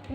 A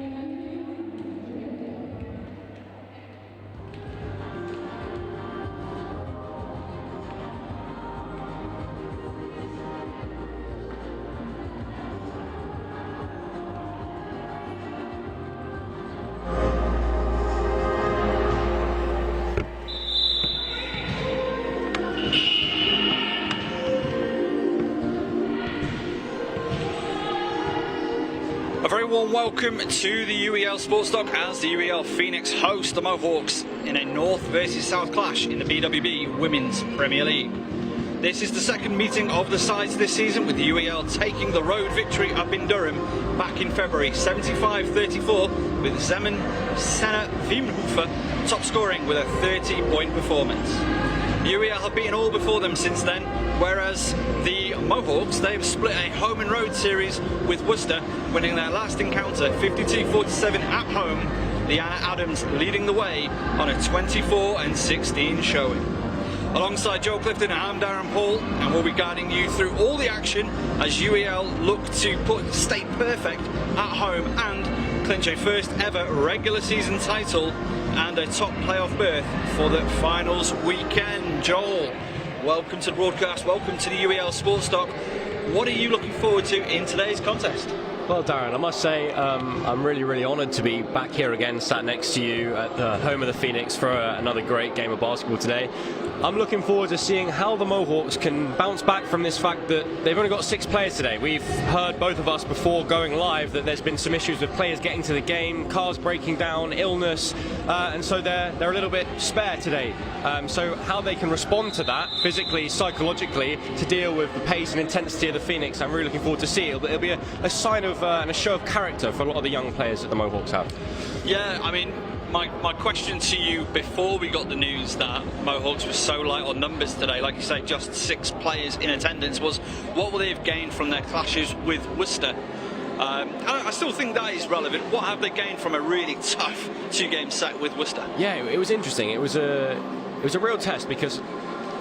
very warm welcome to the UEL Sports Dock as the UEL Phoenix host the Mohawks in a North versus South clash in the BWB Women's Premier League. This is the second meeting of the sides this season, with the UEL taking the road victory up in Durham back in February, 75-34, with Zeman Senna Wiemhofer top scoring with a 30-point performance. UEL have beaten all before them since then, whereas the Mohawks, they've split a home and road series with Worcester, winning their last encounter 52-47 at home, Leanna Adams leading the way on a 24-16 showing. Alongside Joe Clifton, I'm Darren Paul, and we'll be guiding you through all the action as UEL look to stay perfect at home and clinch a first ever regular season title and a top playoff berth for the finals weekend. Joel, welcome to the broadcast, welcome to the UEL Sports Dock. What are you looking forward to in today's contest? Well, Darren, I must say I'm really honoured to be back here again, sat next to you at the home of the Phoenix for another great game of basketball today. I'm looking forward to seeing how the Mohawks can bounce back from this fact that they've only got 6 players today. We've heard, both of us, before going live, that there's been some issues with players getting to the game, cars breaking down, illness, and so they're a little bit spare today. So how they can respond to that physically, psychologically, to deal with the pace and intensity of the Phoenix, I'm really looking forward to see. It'll be a sign of and a show of character for a lot of the young players that the Mohawks have. Yeah, I mean, my question to you before we got the news that Mohawks was so light on numbers today, like you say, just 6 players in attendance, was what will they have gained from their clashes with Worcester? I still think that is relevant. What have they gained from a really tough 2-game set with Worcester? Yeah, it was interesting. It was a real test, because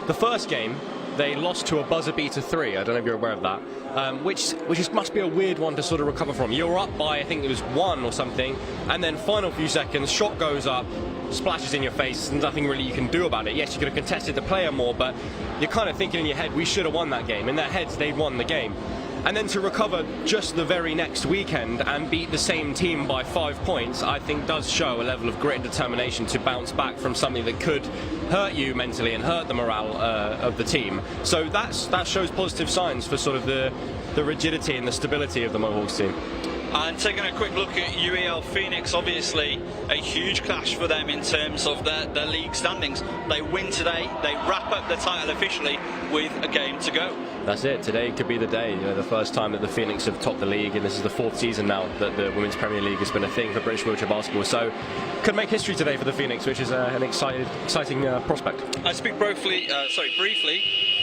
the first game they lost to a buzzer beater 3. I don't know if you're aware of that, which must be a weird one to sort of recover from. You're up by, I think it was 1 or something, and then final few seconds, shot goes up, splashes in your face, and nothing really you can do about it. Yes, you could have contested the player more, but you're kind of thinking in your head, we should have won that game. In their heads, they'd won the game. And then to recover just the very next weekend and beat the same team by 5 points, I think does show a level of grit and determination to bounce back from something that could hurt you mentally and hurt the morale of the team. So that shows positive signs for sort of the rigidity and the stability of the Mohawks team. And taking a quick look at UEL Phoenix, obviously a huge clash for them in terms of their league standings. They win today, they wrap up the title officially with a game to go. That's it, today could be the day. You know, the first time that the Phoenix have topped the league, and this is the 4th season now that the Women's Premier League has been a thing for British wheelchair basketball. So could make history today for the Phoenix, which is an exciting prospect. I speak briefly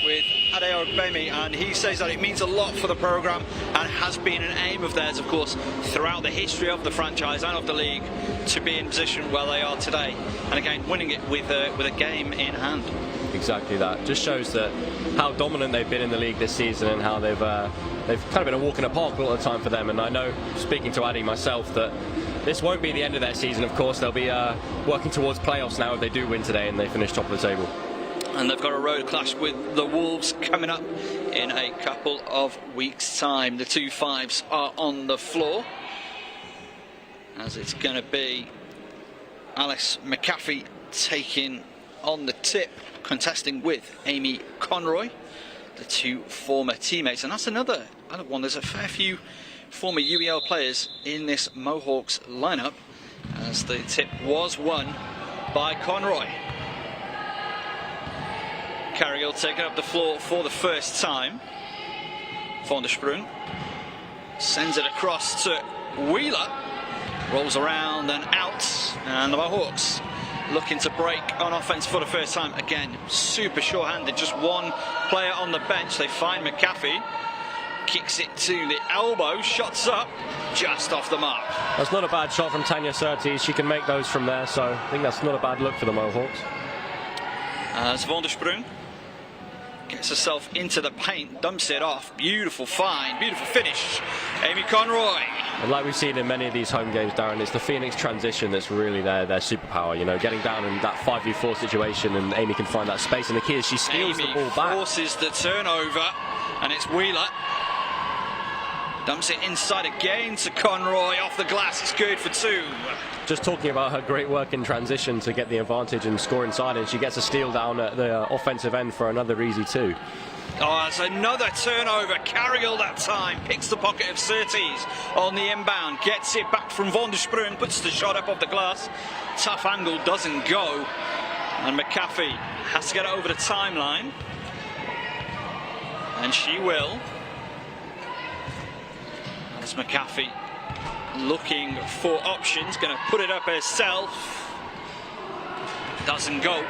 with Adeola Gbemi, and he says that it means a lot for the programme and has been an aim of theirs, of course, throughout the history of the franchise and of the league, to be in position where they are today, and again winning it with a game in hand. Exactly that. Just shows that how dominant they've been in the league this season, and how they've kind of been a walk in the park a lot of the time for them. And I know, speaking to Addy myself, that this won't be the end of their season. Of course, they'll be working towards playoffs now if they do win today and they finish top of the table. And they've got a road clash with the Wolves coming up in a couple of weeks' time. The 2 5s are on the floor, as it's going to be Alice McAfee taking on the tip, contesting with Amy Conroy, the 2 former teammates. And that's another one. There's a fair few former UEL players in this Mohawks lineup, as the tip was won by Conroy. Cargill taking up the floor for the first time. Van der Sprung sends it across to Wheeler, rolls around and out, and the Mohawks looking to break on offense for the first time. Again, super sure-handed, just one player on the bench. They find McAfee, kicks it to the elbow, shots up, just off the mark. That's not a bad shot from Tanya Surtees. She can make those from there, so I think that's not a bad look for the Mohawks. As Van der Sprung Gets herself into the paint, dumps it off. Beautiful find, beautiful finish. Amy Conroy. And like we've seen in many of these home games, Darren, it's the Phoenix transition that's really their superpower. You know, getting down in that 5v4 situation, and Amy can find that space. And the key is she steals the ball back. Forces the turnover, and it's Wheeler. Dumps it inside again to Conroy. Off the glass, it's good for 2. Just talking about her great work in transition to get the advantage and score inside, and she gets a steal down at the offensive end for another easy 2. Oh, it's another turnover. Carrigal that time picks the pocket of Surtees on the inbound, gets it back from Van der Sprung, puts the shot up off the glass. Tough angle, doesn't go, and McAfee has to get it over the timeline, and she will. As McAfee looking for options, going to put it up herself. Doesn't go.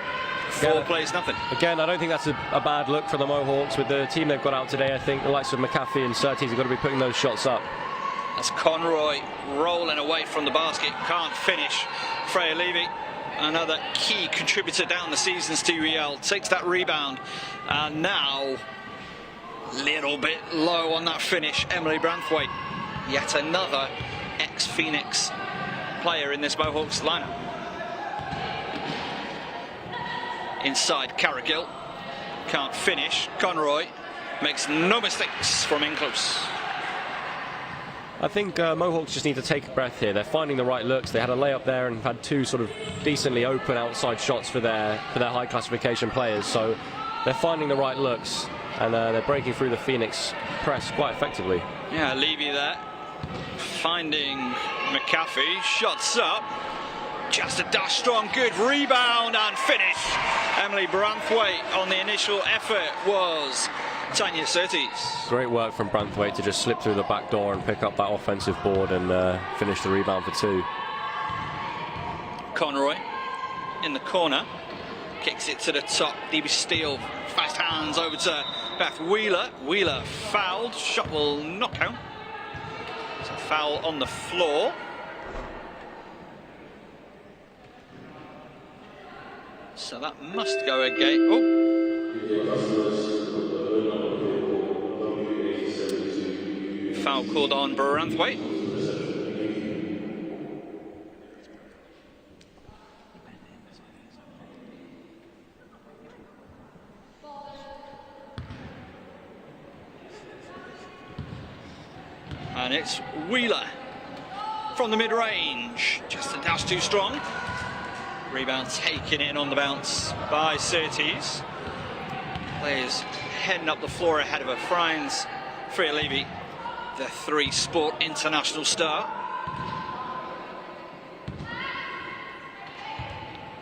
4 plays nothing. Again, I don't think that's a bad look for the Mohawks with the team they've got out today. I think the likes of McAfee and Surtees have got to be putting those shots up. As Conroy rolling away from the basket, can't finish. Freya Levy, another key contributor down the season's to UEL, takes that rebound, and now little bit low on that finish. Emily Branthwaite, yet another ex-Phoenix player in this Mohawks lineup. Inside Carrigill, can't finish. Conroy makes no mistakes from in close. I think Mohawks just need to take a breath here. They're finding the right looks. They had a layup there and had 2 sort of decently open outside shots for their high classification players. So they're finding the right looks, and they're breaking through the Phoenix press quite effectively. Yeah, Levy there, finding McAfee, shots up, just a dash strong, good rebound and finish. Emily Branthwaite on the initial effort was Tanya Surtees. Great work from Branthwaite to just slip through the back door and pick up that offensive board and finish the rebound for 2. Conroy in the corner, kicks it to the top. DB Steele, fast hands over to Beth Wheeler. Wheeler fouled, shot will not count. It's a foul on the floor. So that must go again. Oh. Foul called on Branthwaite. And it's Wheeler from the mid-range. Just a dash too strong. Rebound taken in on the bounce by Surtees. Players heading up the floor ahead of her. Freya Levy, the 3-sport international star.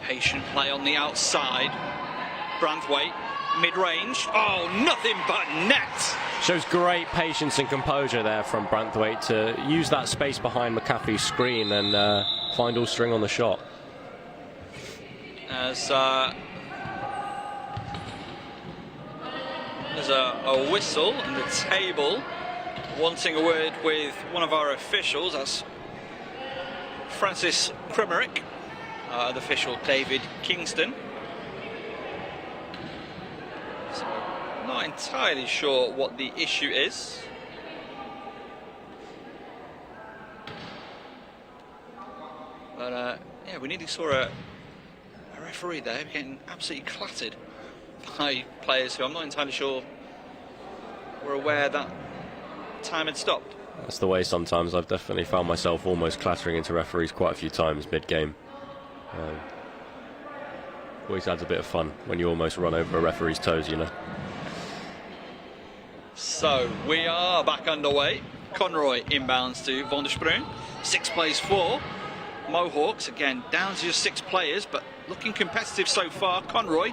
Patient play on the outside. Branthwaite, mid-range. Oh, nothing but net. Shows great patience and composure there from Branthwaite to use that space behind McAfee's screen and find all string on the shot. As there's a whistle and the table wanting a word with one of our officials. That's Francis Kremerick, the official David Kingston. So not entirely sure what the issue is. But yeah, we nearly saw a referee there getting absolutely clattered by players who I'm not entirely sure were aware that time had stopped. That's the way sometimes. I've definitely found myself almost clattering into referees quite a few times mid-game. Always adds a bit of fun when you almost run over a referee's toes, you know. So we are back underway. Conroy inbounds to Van der Sprung. 6 plays 4. Mohawks again down to just 6 players, but looking competitive so far. Conroy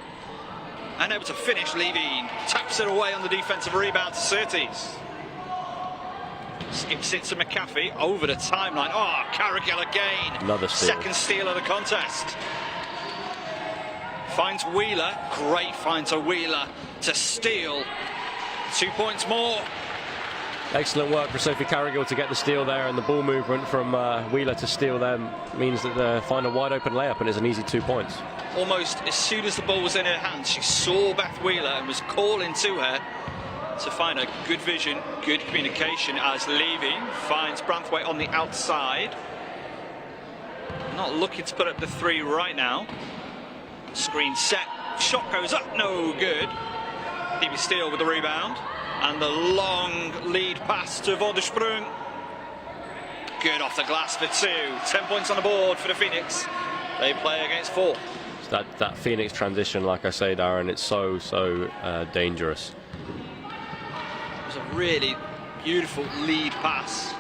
unable to finish. Levine taps it away on the defensive rebound to Surtees. Skips it to McAfee over the timeline. Oh, Carrigill again. Another steal. Second steal of the contest. Finds Wheeler. Great find to Wheeler to steal. 2 points more. Excellent work for Sophie Carrigill to get the steal there, and the ball movement from Wheeler to steal them means that they find a wide open layup, and it's an easy 2 points. Almost as soon as the ball was in her hands, she saw Beth Wheeler and was calling to her to find a good vision, good communication, as Levy finds Branthwaite on the outside. Not looking to put up the three right now. Screen set, shot goes up, no good. Phoebe Steele with the rebound, and the long lead pass to Van der Sprung. Good off the glass for 2. 10 points on the board for the Phoenix. They play against 4. That Phoenix transition, like I say, Darren, it's so dangerous. It was a really beautiful lead pass.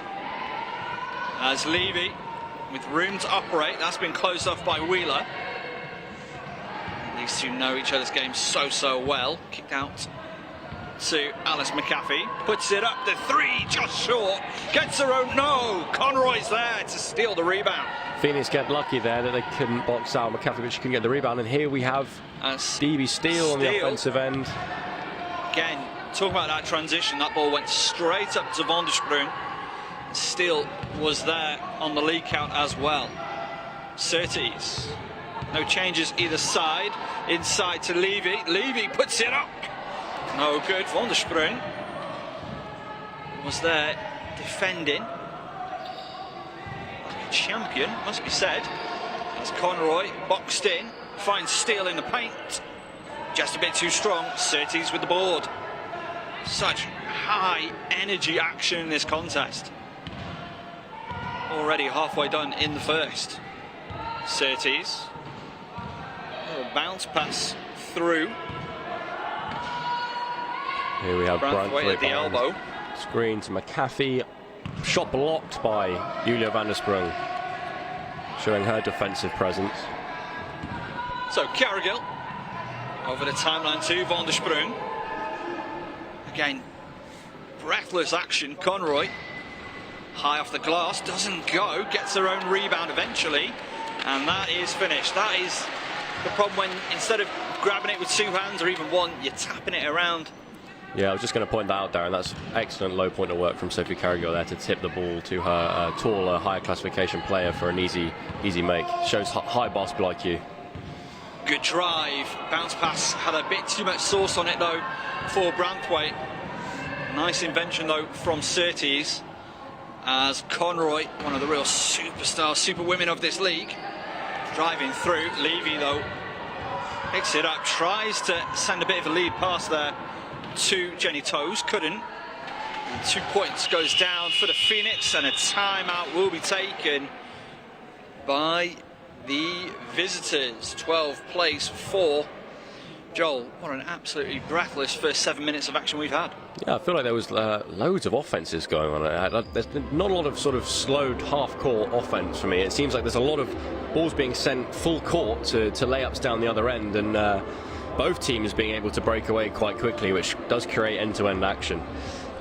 As Levy, with room to operate, that's been closed off by Wheeler. These two know each other's game so well. Kicked out to Alice McAfee. Puts it up, the 3 just short. Gets her own, no! Conroy's there to steal the rebound. Phoenix get lucky there that they couldn't box out McAfee, but she couldn't get the rebound. And here we have Phoebe Steele on the offensive end. Again, talking about that transition, that ball went straight up to Van der Sprung. Steele was there on the lead count as well. Surtees. No changes either side. Inside to Levy. Levy puts it up. No good. Van der Sprung was there defending. Like a champion, must be said. As Conroy boxed in. Finds Steele in the paint. Just a bit too strong. Surtees with the board. Such high energy action in this contest. Already halfway done in the first. Surtees. Bounce pass through. Here we have Branthwaite at the elbow. Screen to McAfee. Shot blocked by Julia van der Sprung, showing her defensive presence. So Carrigill over the timeline to Van der Sprung. Again, breathless action. Conroy high off the glass, doesn't go, gets her own rebound eventually, and that is finished. That is the problem when instead of grabbing it with 2 hands or even 1, you're tapping it around. Yeah, I was just going to point that out, Darren. That's excellent low point of work from Sophie Carrigill there to tip the ball to her taller, higher classification player for an easy make. Shows high basketball IQ. Good drive, bounce pass, had a bit too much sauce on it though for Branthwaite. Nice invention though from Surtees, as Conroy, one of the real superstars, super women of this league, driving through. Levy though picks it up, tries to send a bit of a lead pass there to Jenny Toes, couldn't. And 2 points goes down for the Phoenix, and a timeout will be taken by the visitors. 12 plays for Joel. What an absolutely breathless first 7 minutes of action we've had. Yeah, I feel like there was loads of offenses going on. There's not a lot of sort of slowed half-court offense for me. It seems like there's a lot of balls being sent full court to layups down the other end, and both teams being able to break away quite quickly, which does create end-to-end action.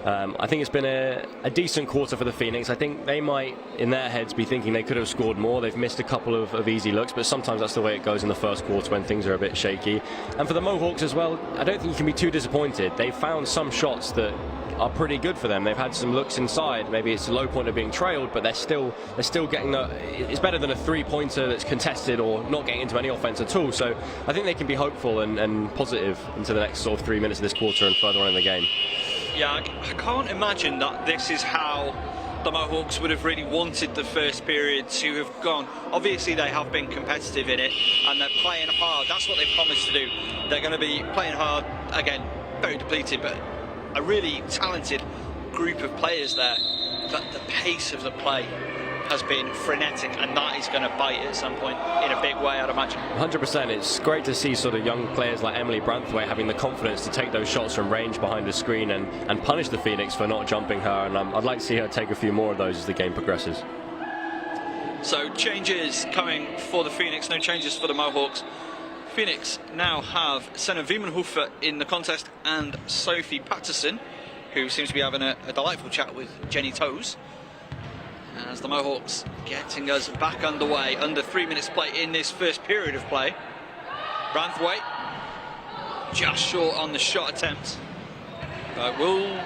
I think it's been a decent quarter for the Phoenix. I think they might, in their heads, be thinking they could have scored more. They've missed a couple of easy looks, but sometimes that's the way it goes in the first quarter when things are a bit shaky. And for the Mohawks as well, I don't think you can be too disappointed. They've found some shots that are pretty good for them. They've had some looks inside. Maybe it's a low point of being trailed, but they're still getting it's better than a 3-pointer that's contested or not getting into any offense at all. So I think they can be hopeful and positive into the next sort of 3 minutes of this quarter and further on in the game. Yeah, I can't imagine that this is how the Mohawks would have really wanted the first period to have gone. Obviously they have been competitive in it and they're playing hard. That's what they promised to do. They're going to be playing hard, again, very depleted, but a really talented group of players there. But the pace of the play has been frenetic, and that is going to bite at some point in a big way, I'd imagine. 100%. It's great to see sort of young players like Emily Branthwaite having the confidence to take those shots from range behind the screen and punish the Phoenix for not jumping her, and I'd like to see her take a few more of those as the game progresses. So changes coming for the Phoenix, no changes for the Mohawks. Phoenix now have Senna Wiemenhofer in the contest and Sophie Patterson, who seems to be having a delightful chat with Jenny Toes. As the Mohawks getting us back underway, under 3 minutes play in this first period of play. Branthwaite just short on the shot attempt, but will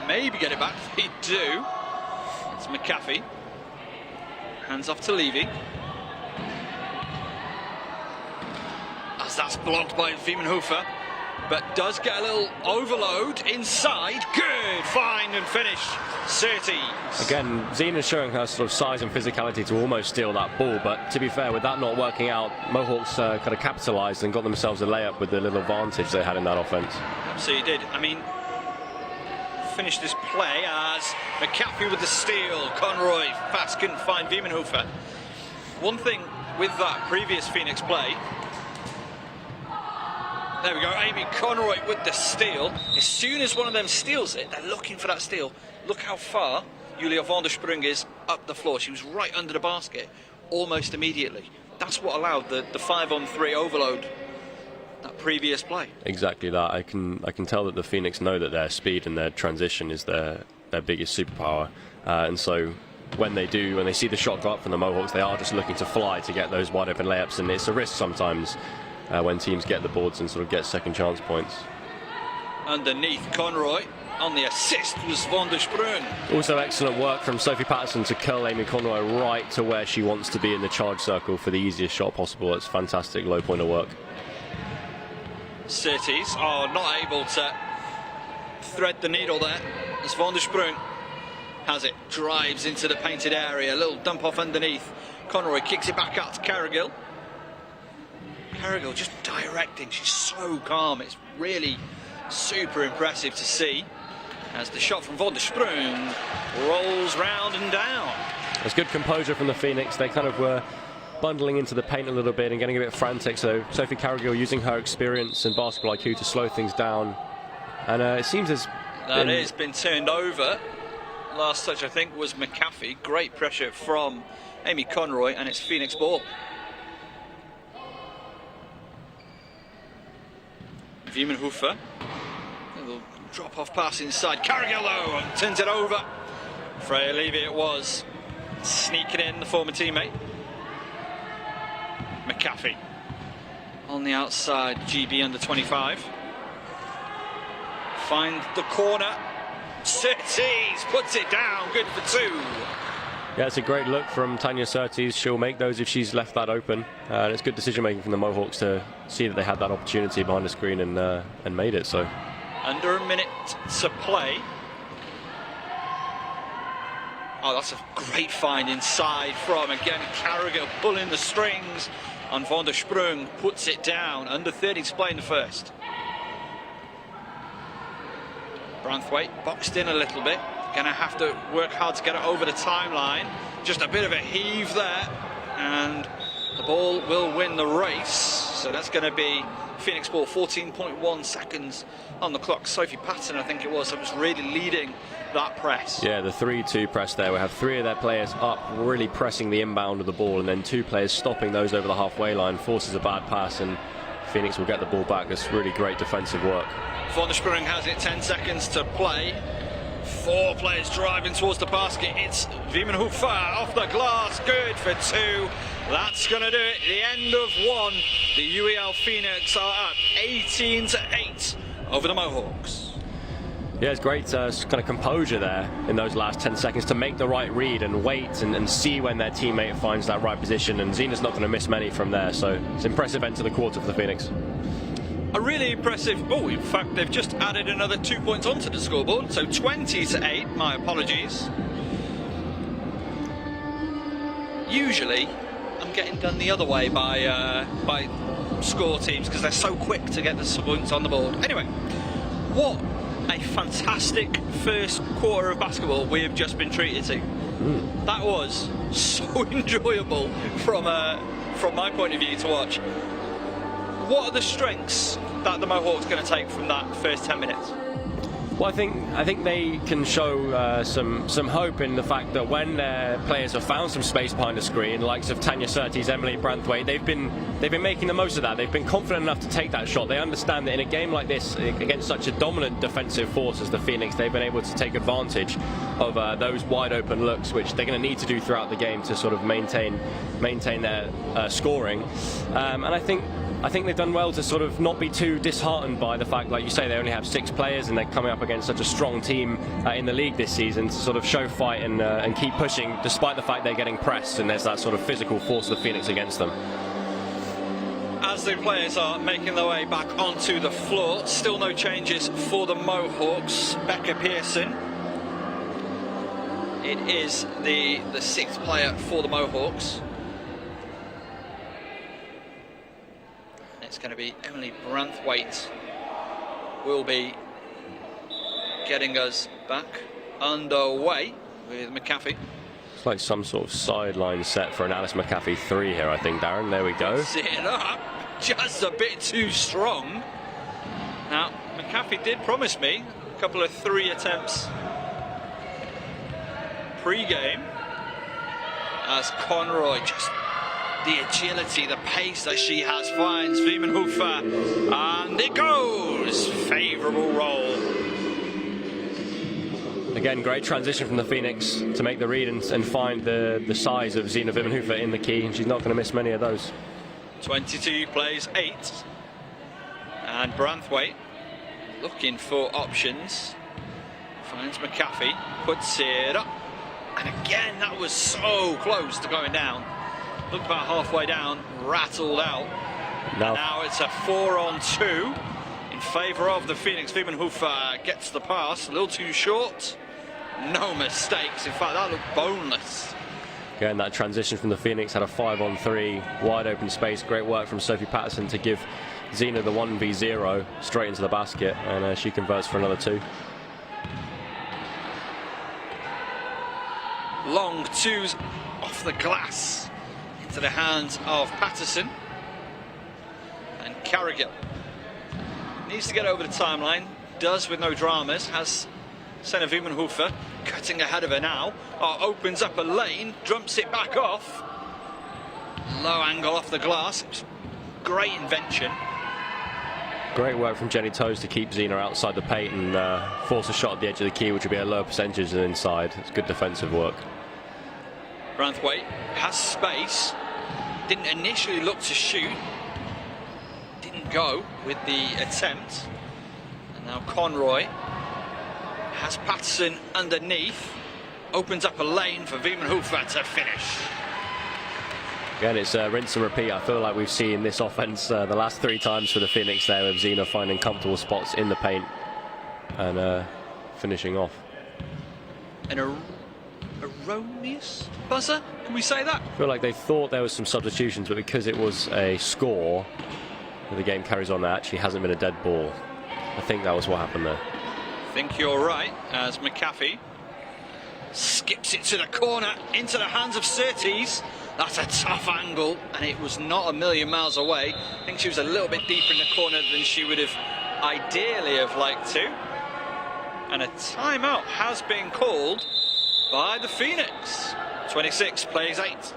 maybe get it back. They do. It's McAfee. Hands off to Levy. As that's blocked by Wiemenhofer, but does get a little overload inside. Good find and finish. Surtees. Again, Zena's showing her sort of size and physicality to almost steal that ball, but to be fair, with that not working out, Mohawks kind of capitalised and got themselves a layup with the little advantage they had in that offence. Absolutely did. I mean, finish this play as McAfee with the steal. Conroy fast couldn't find Wiemenhofer. One thing with that previous Phoenix play, there we go, Amy Conroy with the steal. As soon as one of them steals it, they're looking for that steal. Look how far Julia van der Sprung is up the floor. She was right under the basket almost immediately. That's what allowed the 5-on-3 overload that previous play. Exactly that. I can tell that the Phoenix know that their speed and their transition is their biggest superpower, and so when they see the shot go up from the Mohawks, they are just looking to fly to get those wide open layups, and it's a risk sometimes when teams get the boards and sort of get second chance points. Underneath Conroy, on the assist was van der Sprung. Also excellent work from Sophie Patterson to curl Amy Conroy right to where she wants to be in the charge circle for the easiest shot possible. It's fantastic low pointer work. Surtees are not able to thread the needle there as van der Sprung has it, drives into the painted area, a little dump off underneath. Conroy kicks it back out to Carrigill. Carrigill just directing, she's so calm, it's really super impressive to see as the shot from van der Sprung rolls round and down. There's good composure from the Phoenix. They kind of were bundling into the paint a little bit and getting a bit frantic, so Sophie Carrigill using her experience and basketball IQ to slow things down, and it seems as that has been turned over. Last touch I think was McAfee. Great pressure from Amy Conroy, and it's Phoenix ball. Wiemenhofer, a little drop off pass inside. Carrigill though turns it over. Freya Levy it was, sneaking in the former teammate. McAfee on the outside, GB under 25. Find the corner. Surtees puts it down, good for two. Yeah, it's a great look from Tanya Surtees. She'll make those if she's left that open. And it's good decision making from the Mohawks to see that they had that opportunity behind the screen and made it. So under a minute to play. Oh, that's a great find inside from, again, Carrigill pulling the strings, and van der Sprung puts it down. Under 30 to play in the first. Branthwaite boxed in a little bit. Gonna have to work hard to get it over the timeline. Just a bit of a heave there, and the ball will win the race. So that's going to be Phoenix ball. 14.1 seconds on the clock. Sophie Patterson, I think it was, that was really leading that press. Yeah, the 3-2 press there. We have three of their players up, really pressing the inbound of the ball, and then two players stopping those over the halfway line. Forces a bad pass, and Phoenix will get the ball back. That's really great defensive work. Van der Sprung has it, 10 seconds to play. Four players driving towards the basket. It's Wiemenhofer off the glass, good for two. That's going to do it. The end of one. The UEL Phoenix are up 18-8 over the Mohawks. Yeah, it's great kind of composure there in those last 10 seconds to make the right read and wait and see when their teammate finds that right position. And Zena's not going to miss many from there. So it's an impressive end to the quarter for the Phoenix. A really impressive, oh, in fact, they've just added another 2 points onto the scoreboard, so 20-8, my apologies. Usually, I'm getting done the other way by score teams because they're so quick to get the points on the board. Anyway, what a fantastic first quarter of basketball we have just been treated to. That was so enjoyable from my point of view to watch. What are the strengths that the Mohawks are going to take from that first 10 minutes? Well, I think they can show some hope in the fact that when their players have found some space behind the screen, likes of Tanya Surtees, Emily Branthwaite, they've been making the most of that. They've been confident enough to take that shot. They understand that in a game like this, against such a dominant defensive force as the Phoenix, they've been able to take advantage of those wide open looks, which they're going to need to do throughout the game to sort of maintain their scoring. And I think I think they've done well to sort of not be too disheartened by the fact, like you say, they only have 6 players and they're coming up against such a strong team in the league this season, to sort of show fight and keep pushing despite the fact they're getting pressed and there's that sort of physical force of the Phoenix against them. As the players are making their way back onto the floor, still no changes for the Mohawks. Becca Pearson, it is the 6th player for the Mohawks. It's going to be Emily Branthwaite will be getting us back underway with McAfee. It's like some sort of sideline set for an Alice McAfee 3 here, I think, Darren. There we go. Sit it up, just a bit too strong. Now, McAfee did promise me a couple of 3 attempts pre-game, as Conroy, just the agility, the pace that she has, finds Wiemenhofer, and it goes! Favourable roll. Again, great transition from the Phoenix to make the read and find the size of Zina Wiemenhofer in the key, and she's not going to miss many of those. 22 plays 8, and Branthwaite looking for options, finds McAfee, puts it up, and again that was so close to going down. Looked about halfway down, rattled out. Now it's a 4-on-2 in favour of the Phoenix. Wiemenhofer gets the pass, a little too short. No mistakes, in fact that looked boneless. Again, that transition from the Phoenix had a 5-on-3, wide open space. Great work from Sophie Patterson to give Zina the 1v0 straight into the basket, and she converts for another 2. Long 2s off the glass into the hands of Patterson, and Carrigan needs to get over the timeline, does with no dramas, has Senna Wiemenhofer cutting ahead of her now, opens up a lane, dumps it back off, low angle off the glass. Great invention. Great work from Jenny Toes to keep Zina outside the paint and force a shot at the edge of the key, which would be a lower percentage than inside. It's good defensive work. Branthwaite has space, didn't initially look to shoot, didn't go with the attempt, and now Conroy has Patterson underneath, opens up a lane for Wiemenhofer to finish. Again, it's rinse and repeat. I feel like we've seen this offense the last 3 times for the Phoenix there, with Zina finding comfortable spots in the paint and finishing off. An erroneous buzzer? Can we say that? I feel like they thought there was some substitutions, but because it was a score, the game carries on. There actually hasn't been a dead ball. I think that was what happened there. I think you're right, as McAfee skips it to the corner, into the hands of Surtees. That's a tough angle, and it was not a million miles away. I think she was a little bit deeper in the corner than she would have ideally have liked to. And a timeout has been called by the Phoenix. 26 plays 8.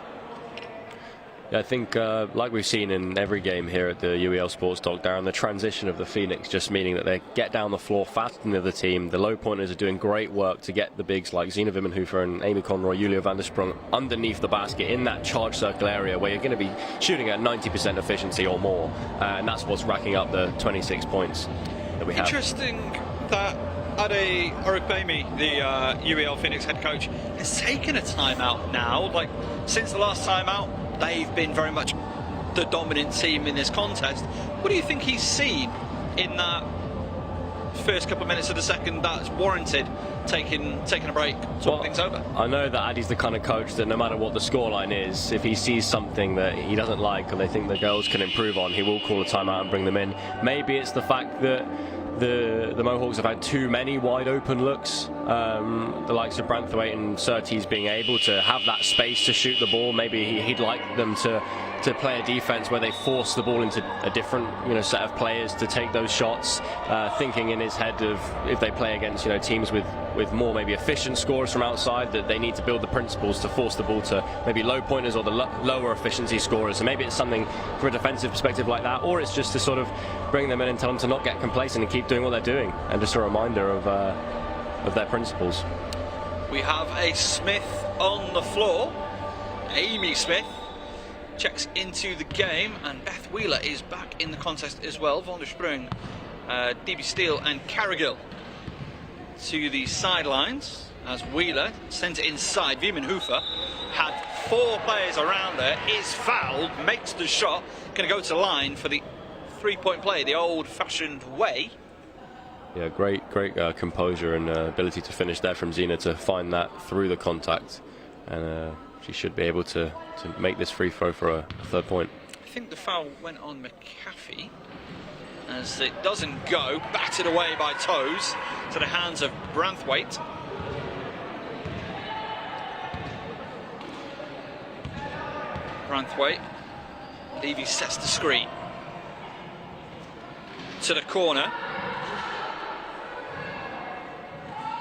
Yeah, I think, like we've seen in every game here at the UEL Sports Doc, Darren, the transition of the Phoenix just meaning that they get down the floor faster than the other team. The low pointers are doing great work to get the bigs like Zina Wiemenhofer and Amy Conroy, Julia van der Sprung underneath the basket in that charge circle area where you're going to be shooting at 90% efficiency or more. And that's what's racking up the 26 points that we have. Interesting that Ade Orukbemi, the UEL Phoenix head coach, has taken a timeout now. Like, since the last timeout, they've been very much the dominant team in this contest. What do you think he's seen in that first couple of minutes of the second that's warranted taking a break, talk things over? I know that Addy's the kind of coach that no matter what the scoreline is, if he sees something that he doesn't like or they think the girls can improve on, he will call a timeout and bring them in. Maybe it's the fact that the Mohawks have had too many wide open looks, the likes of Branthwaite and Surtees being able to have that space to shoot the ball. Maybe he'd like them to play a defense where they force the ball into a different set of players to take those shots, thinking in his head of if they play against teams with more maybe efficient scorers from outside, that they need to build the principles to force the ball to maybe low pointers or the lower efficiency scorers. So maybe it's something from a defensive perspective like that, or it's just to sort of bring them in and tell them to not get complacent and keep doing what they're doing, and just a reminder of their principles. We have a Smith on the floor, Amy Smith, checks into the game, and Beth Wheeler is back in the contest as well. Von der Sprung, DB Steele and Carrigill to the sidelines as Wheeler sends it inside. Wiemenhofer had 4 players around her, is fouled, makes the shot, going to go to line for the 3-point play the old-fashioned way. Yeah, great composure and ability to finish there from Zina to find that through the contact, and she should be able to make this free throw for a 3rd point. I think the foul went on McAfee, as it doesn't go, batted away by Toes to the hands of Branthwaite. Branthwaite, Levy sets the screen to the corner.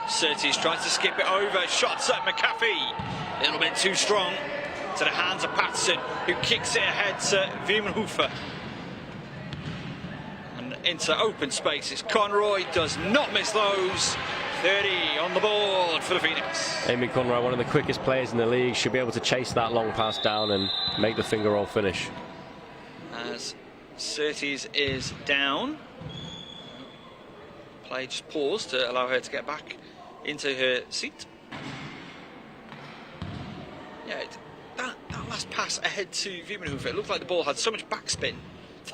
Surtees tries to skip it over, shots at McAfee, a little bit too strong, to the hands of Patterson, who kicks it ahead to Wiemenhofer. And into open spaces, Conroy does not miss those. 30 on the board for the Phoenix. Amy Conroy, one of the quickest players in the league, should be able to chase that long pass down and make the finger roll finish. As Surtees is down, play just paused to allow her to get back into her seat. Yeah, that last pass ahead to Wiemenhofer, it looked like the ball had so much backspin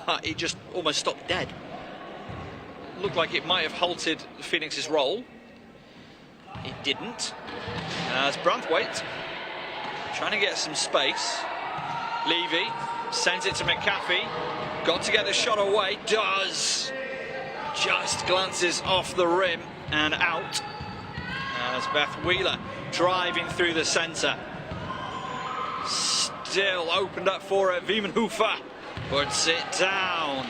that it just almost stopped dead. It looked like it might have halted Phoenix's roll. It didn't. As Branthwaite trying to get some space. Levy sends it to McAfee. Got to get the shot away. Does. Just glances off the rim and out. As Beth Wheeler driving through the centre. Still opened up for her. Wiemenhofer puts it down.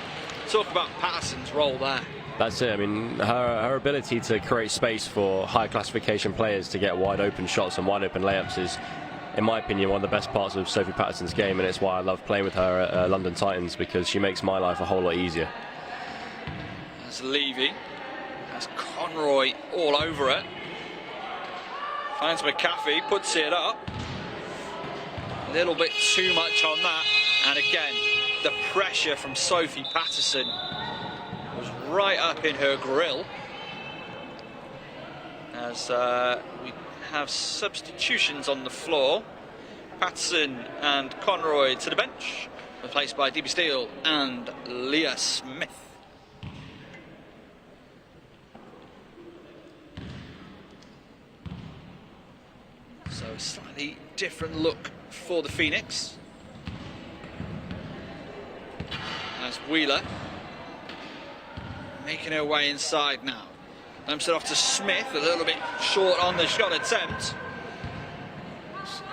Talk about Patterson's role there. That's it. I mean, her ability to create space for high classification players to get wide open shots and wide open layups is, in my opinion, one of the best parts of Sophie Patterson's game, and it's why I love playing with her at London Titans, because she makes my life a whole lot easier. As Levy has Conroy all over it. Finds McAfee, puts it up. A little bit too much on that, and again, the pressure from Sophie Patterson was right up in her grill. As we have substitutions on the floor. Patterson and Conroy to the bench, replaced by DB Steele and Leah Smith. So a slightly different look for the Phoenix. As Wheeler making her way inside now. Lamps it off to Smith, a little bit short on the shot attempt.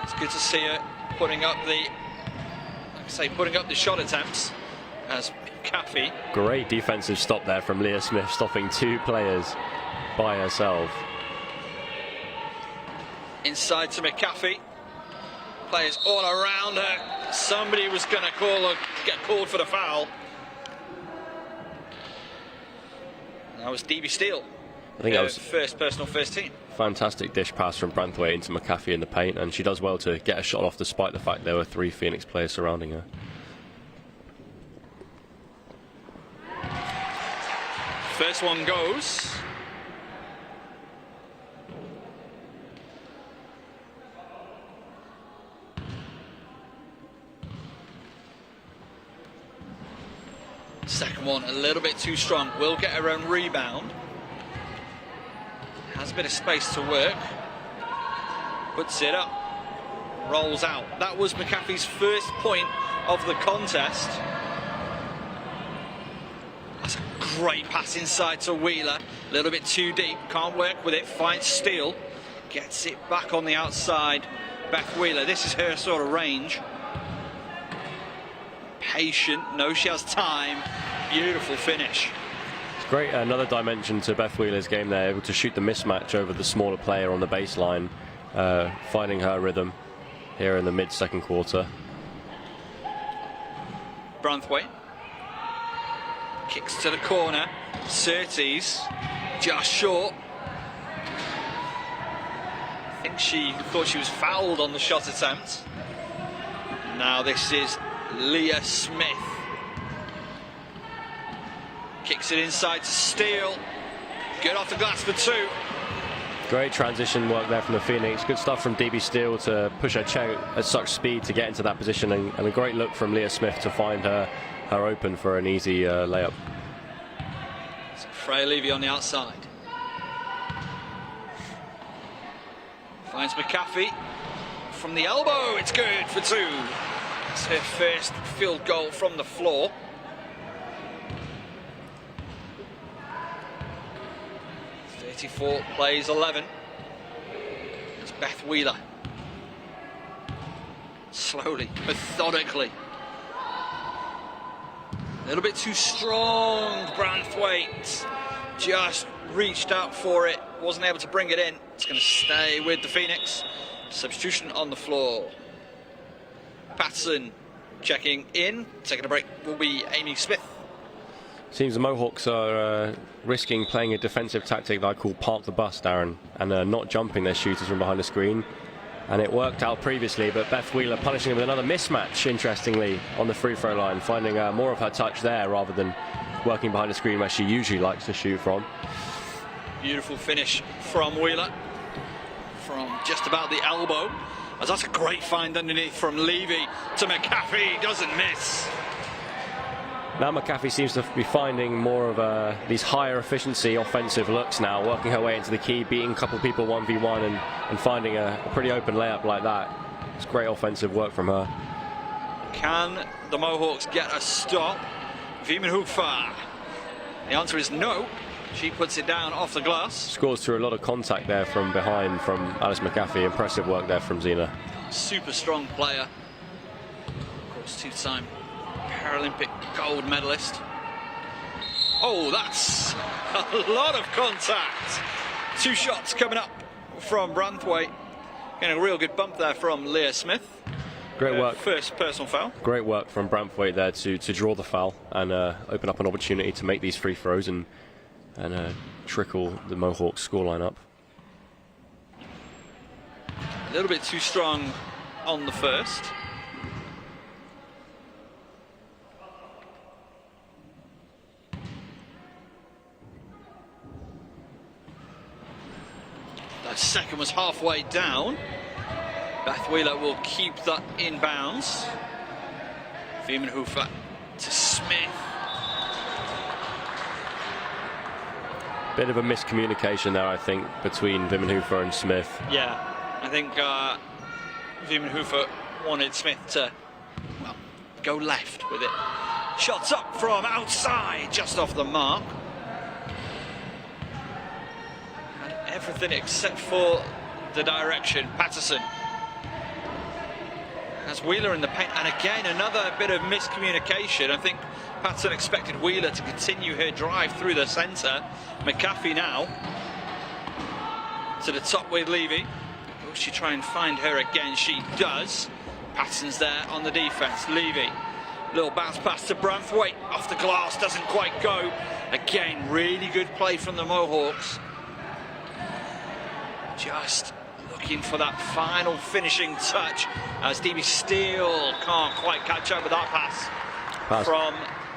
It's good to see her putting up the shot attempts as McAfee. Great defensive stop there from Leah Smith, stopping 2 players by herself. Inside to McAfee. Players all around her. Somebody was going to get called for the foul. That was DB Steele. I think that was first team. Fantastic dish pass from Branthwaite into McAfee in the paint, and she does well to get a shot off despite the fact there were 3 Phoenix players surrounding her. First one goes. Second one a little bit too strong. Will get her own rebound. Has a bit of space to work. Puts it up. Rolls out. That was McAfee's first point of the contest. That's a great pass inside to Wheeler. A little bit too deep. Can't work with it. Finds Steele. Gets it back on the outside. Beth Wheeler. This is her sort of range. Patient, knows she has time. Beautiful finish. It's great, another dimension to Beth Wheeler's game there, able to shoot the mismatch over the smaller player on the baseline, finding her rhythm here in the mid-second quarter. Branthwaite kicks to the corner. Surtees just short. I think she thought she was fouled on the shot attempt. Now this is Leah Smith. Kicks it inside to Steele. Good off the glass for 2. Great transition work there from the Phoenix. Good stuff from DB Steele to push her check at such speed to get into that position, and a great look from Leah Smith to find her open for an easy layup. So Freya Levy on the outside. Finds McAfee from the elbow. It's good for 2. It's her first field goal from the floor. Plays 11. It's Beth Wheeler. Slowly, methodically. A little bit too strong. Branthwaite just reached out for it. Wasn't able to bring it in. It's going to stay with the Phoenix. Substitution on the floor. Patterson checking in. Taking a break will be Amy Smith. Seems the Mohawks are risking playing a defensive tactic that I call park the bus, Darren, and not jumping their shooters from behind the screen. And it worked out previously, but Beth Wheeler punishing them with another mismatch, interestingly, on the free throw line, finding more of her touch there rather than working behind the screen where she usually likes to shoot from. Beautiful finish from Wheeler, from just about the elbow. As that's a great find underneath from Levy to McAfee, doesn't miss. Now McAfee seems to be finding more of these higher efficiency offensive looks now, working her way into the key, beating a couple of people 1v1 and finding a pretty open layup like that. It's great offensive work from her. Can the Mohawks get a stop? Wiemenhofer. The answer is no. She puts it down off the glass. Scores through a lot of contact there from behind from Alice McAfee. Impressive work there from Zina. Super strong player. Of course, 2-time Paralympic gold medalist. Oh, that's a lot of contact. 2 shots coming up from Branthwaite. Getting a real good bump there from Leah Smith. Great work. First personal foul. Great work from Branthwaite there to draw the foul and open up an opportunity to make these free throws and trickle the Mohawks scoreline up. A little bit too strong on the first. That second was halfway down. Beth Wheeler will keep that in bounds. Wiemenhofer to Smith. Bit of a miscommunication there, I think, between Wiemenhofer and Smith. Yeah, I think Wiemenhofer wanted Smith to, well, go left with it. Shots up from outside, just off the mark. Had everything except for the direction. Patterson has Wheeler in the paint, and again another bit of miscommunication. I think Patterson expected Wheeler to continue her drive through the centre. McAfee now to the top with Levy. Will she try and find her again? She does. Patterson's there on the defence. Levy, little bounce pass to Branthwaite, off the glass, doesn't quite go. Again, really good play from the Mohawks. Just looking for that final finishing touch as DB Steele can't quite catch up with that pass. From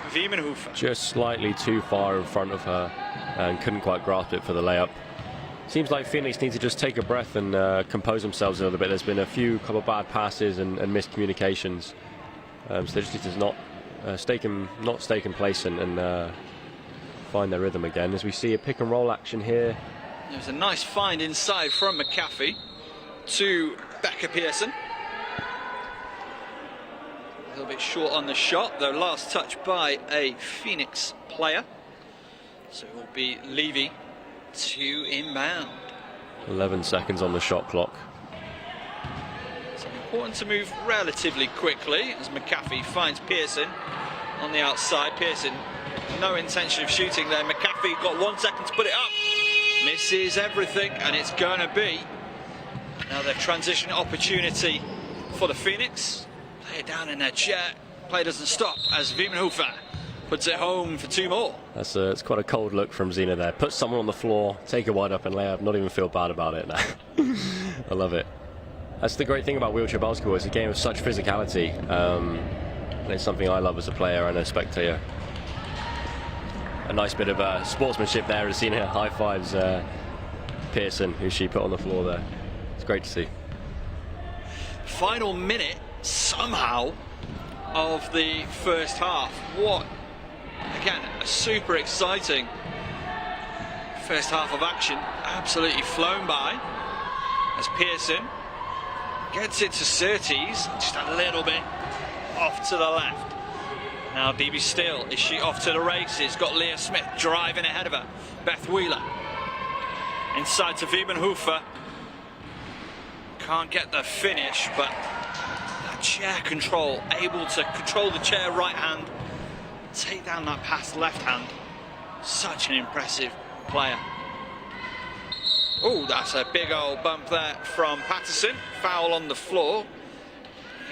Wiemenhofer. Just slightly too far in front of her and couldn't quite grasp it for the layup. Seems like Phoenix need to just take a breath and compose themselves a little bit. There's been a couple of bad passes and miscommunications. So they just need to not stay in place and find their rhythm again. As we see a pick and roll action here. There's a nice find inside from McAfee to Becca Pearson. A little bit short on the shot, though last touch by a Phoenix player. So it will be Levy to inbound. 11 seconds on the shot clock. So important to move relatively quickly as McAfee finds Pearson on the outside. Pearson, no intention of shooting there. McAfee got 1 second to put it up. Misses everything, and it's going to be another transition opportunity for the Phoenix. Play it down in their chair. Play doesn't stop as Wiemenhofer puts it home for 2 more. It's quite a cold look from Zina there. Put someone on the floor, take a wide open layup, not even feel bad about it now. I love it. That's the great thing about wheelchair basketball. It's a game of such physicality. And it's something I love as a player and a spectator. A nice bit of sportsmanship there. As seen her high fives Pearson, who she put on the floor there. It's great to see. Final minute somehow of the first half. What, again, a super exciting first half of action. Absolutely flown by as Pearson gets it to Surtees, just a little bit off to the left. Now DB Steele, is she off to the races? Got Leah Smith driving ahead of her. Beth Wheeler inside to Wiebenhofer. Can't get the finish, but that chair control, able to control the chair right hand, take down that pass left hand. Such an impressive player. Oh, that's a big old bump there from Patterson. Foul on the floor.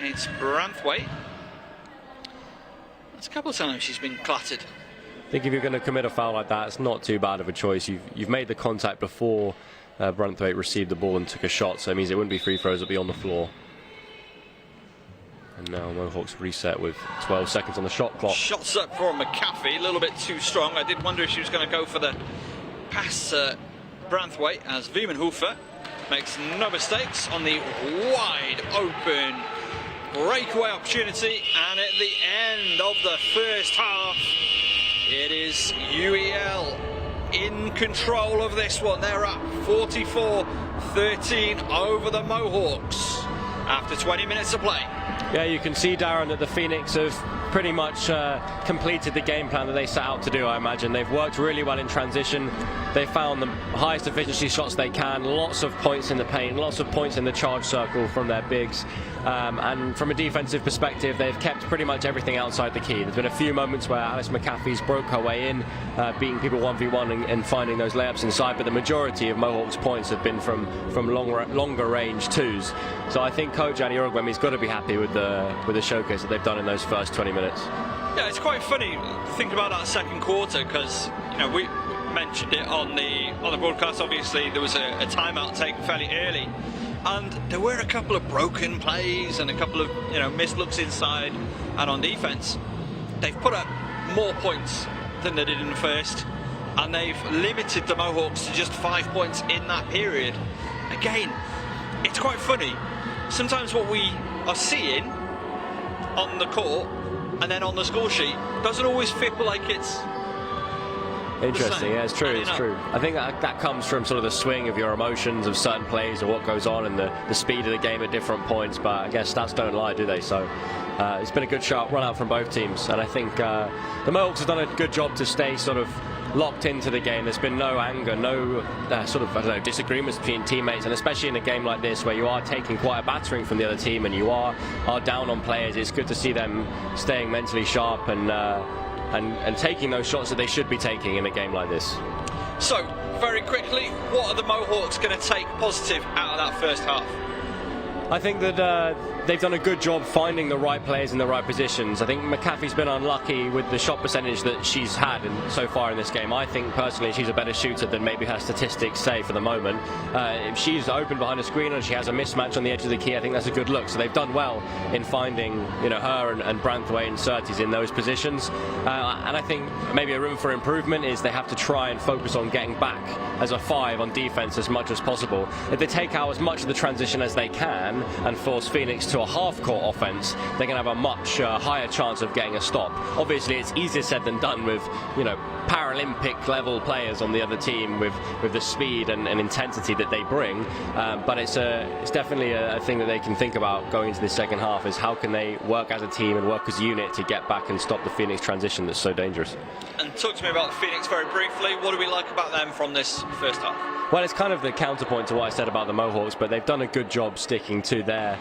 It's Branthwaite. That's a couple of times she's been clattered. I think if you're going to commit a foul like that, it's not too bad of a choice. You've made the contact before Branthwaite received the ball and took a shot, so it means it wouldn't be free throws, it'll be on the floor. And now Mohawks reset with 12 seconds on the shot clock. Shots up for McAfee, a little bit too strong. I did wonder if she was going to go for the pass Branthwaite, as Wiebenhofer makes no mistakes on the wide open breakaway opportunity. And at the end of the first half, it is UEL in control of this one. They're up 44-13 over the Mohawks after 20 minutes of play. Yeah, you can see, Darren, that the Phoenix have pretty much completed the game plan that they set out to do, I imagine. They've worked really well in transition. They found the highest efficiency shots they can, lots of points in the paint, lots of points in the charge circle from their bigs. And from a defensive perspective, they've kept pretty much everything outside the key. There's been a few moments where Alice McAfee's broke her way in, beating people 1v1 and finding those layups inside, but the majority of Mohawks' points have been from longer range twos. So I think Coach Annie Orogwemi's got to be happy with the showcase that they've done in those first 20 minutes. Yeah, it's quite funny thinking about that second quarter, because we mentioned it on the broadcast. Obviously, there was a timeout taken fairly early, and there were a couple of broken plays and a couple of missed looks inside and on defense. They've put up more points than they did in the first, and they've limited the Mohawks to just 5 points in that period. Again, it's quite funny. Sometimes what we are seeing on the court and then on the score sheet doesn't always feel like it's interesting. Yeah, it's true. It's true. I think that comes from sort of the swing of your emotions of certain plays or what goes on and the speed of the game at different points. But I guess stats don't lie, do they? So it's been a good sharp run out from both teams, and I think the Mohawks have done a good job to stay sort of locked into the game. There's been no anger, no sort of disagreements between teammates, and especially in a game like this where you are taking quite a battering from the other team and you are down on players. It's good to see them staying mentally sharp and taking those shots that they should be taking in a game like this. So, very quickly, what are the Mohawks going to take positive out of that first half? I think that they've done a good job finding the right players in the right positions. I think McAfee's been unlucky with the shot percentage that she's had so far in this game. I think personally she's a better shooter than maybe her statistics say for the moment. If she's open behind a screen and she has a mismatch on the edge of the key, I think that's a good look. So they've done well in finding her and Branthwaite and Surtees in those positions. And I think maybe a room for improvement is they have to try and focus on getting back as a 5 on defense as much as possible. If they take out as much of the transition as they can and force Phoenix to a half-court offense, they're going to have a much higher chance of getting a stop. Obviously, it's easier said than done with Paralympic level players on the other team with the speed and intensity that they bring. But it's definitely a thing that they can think about going into the second half, is how can they work as a team and work as a unit to get back and stop the Phoenix transition that's so dangerous. And talk to me about the Phoenix very briefly. What do we like about them from this first half? Well, it's kind of the counterpoint to what I said about the Mohawks, but they've done a good job sticking to their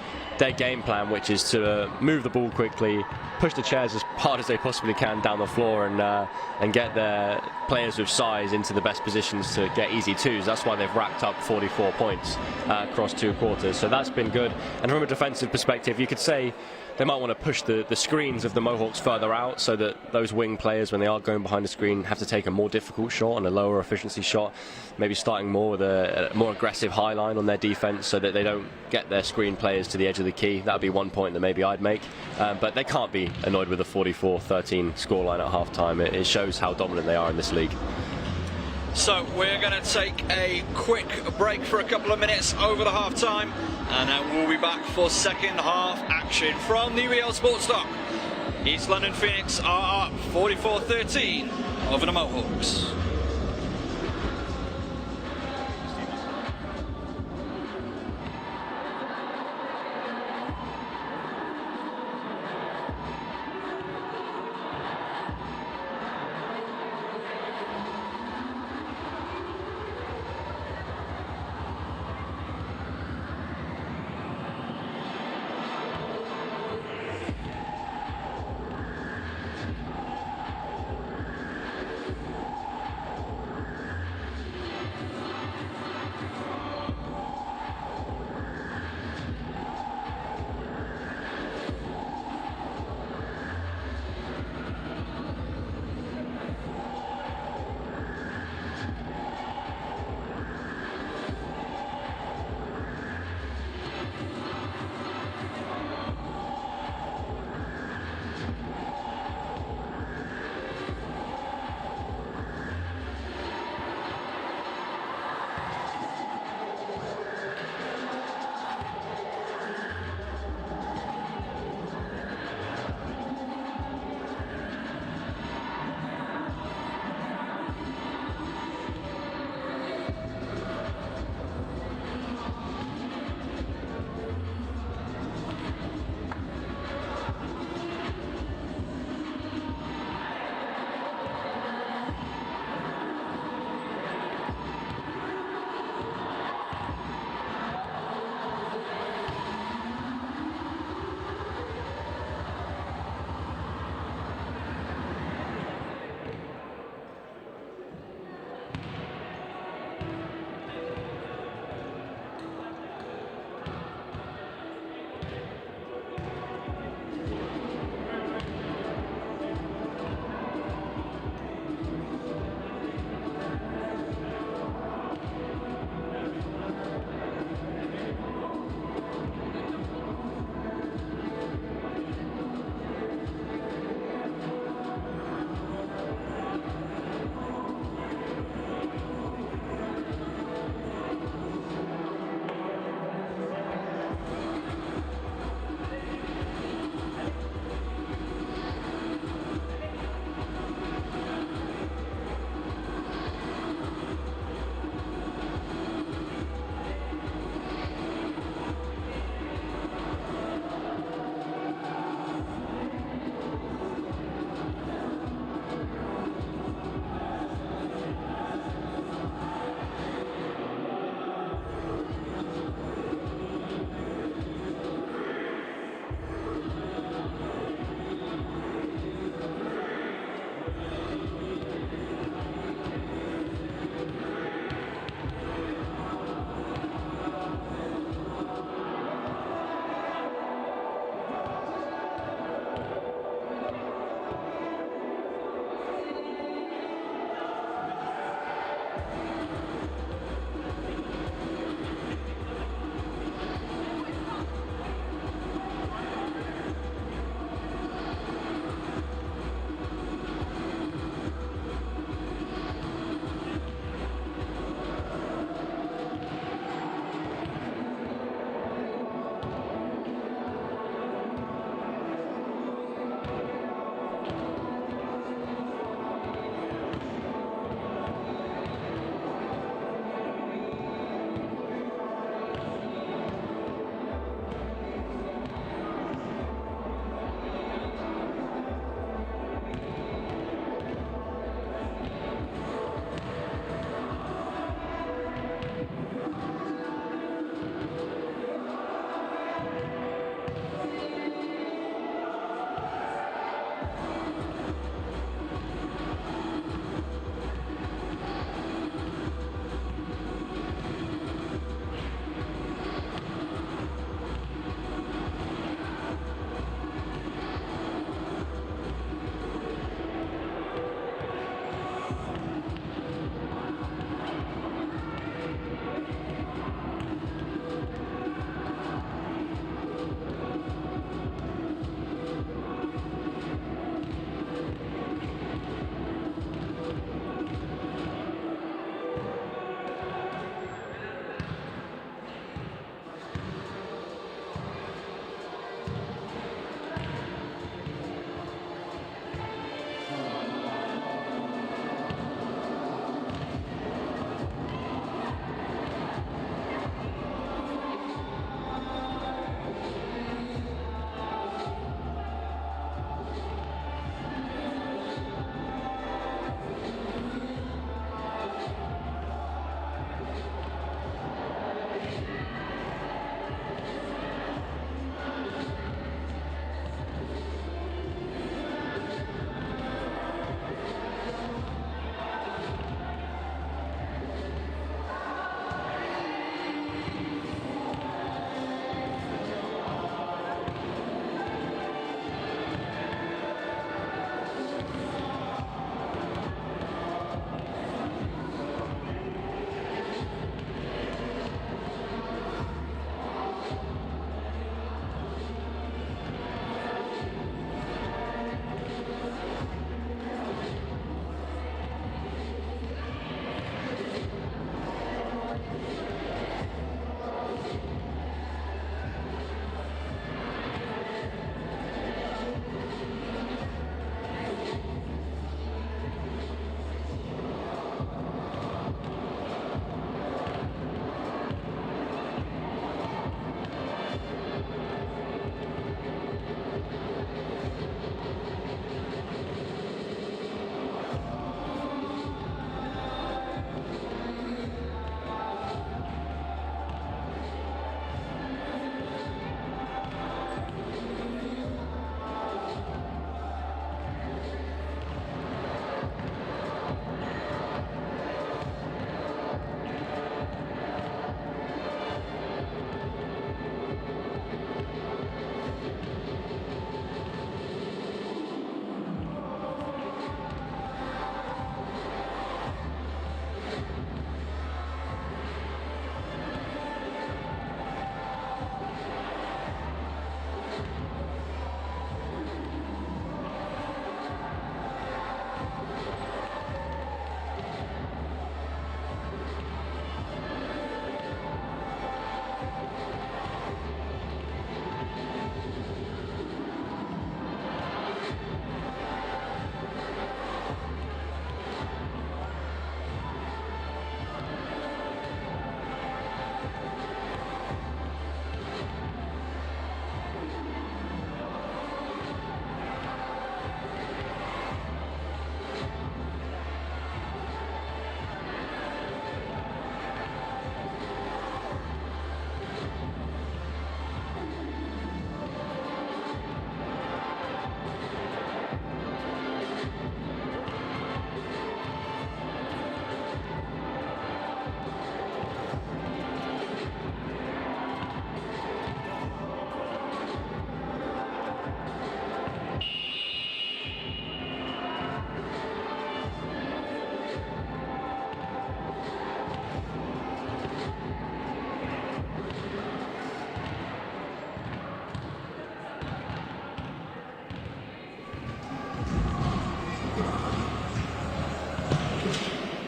game plan, which is to move the ball quickly, push the chairs as hard as they possibly can down the floor, and get their players with size into the best positions to get easy twos. That's why they've racked up 44 points across 2 quarters. So that's been good. And from a defensive perspective, you could say they might want to push the screens of the Mohawks further out so that those wing players, when they are going behind the screen, have to take a more difficult shot and a lower efficiency shot, maybe starting more with a more aggressive high line on their defense so that they don't get their screen players to the edge of the key. That would be one point that maybe I'd make. But they can't be annoyed with a 44-13 scoreline at half-time. It shows how dominant they are in this league. So we're going to take a quick break for a couple of minutes over the half-time, and then we'll be back for second half action from the WPL Sports Dock. East London Phoenix are up 44-13 over the Mohawks.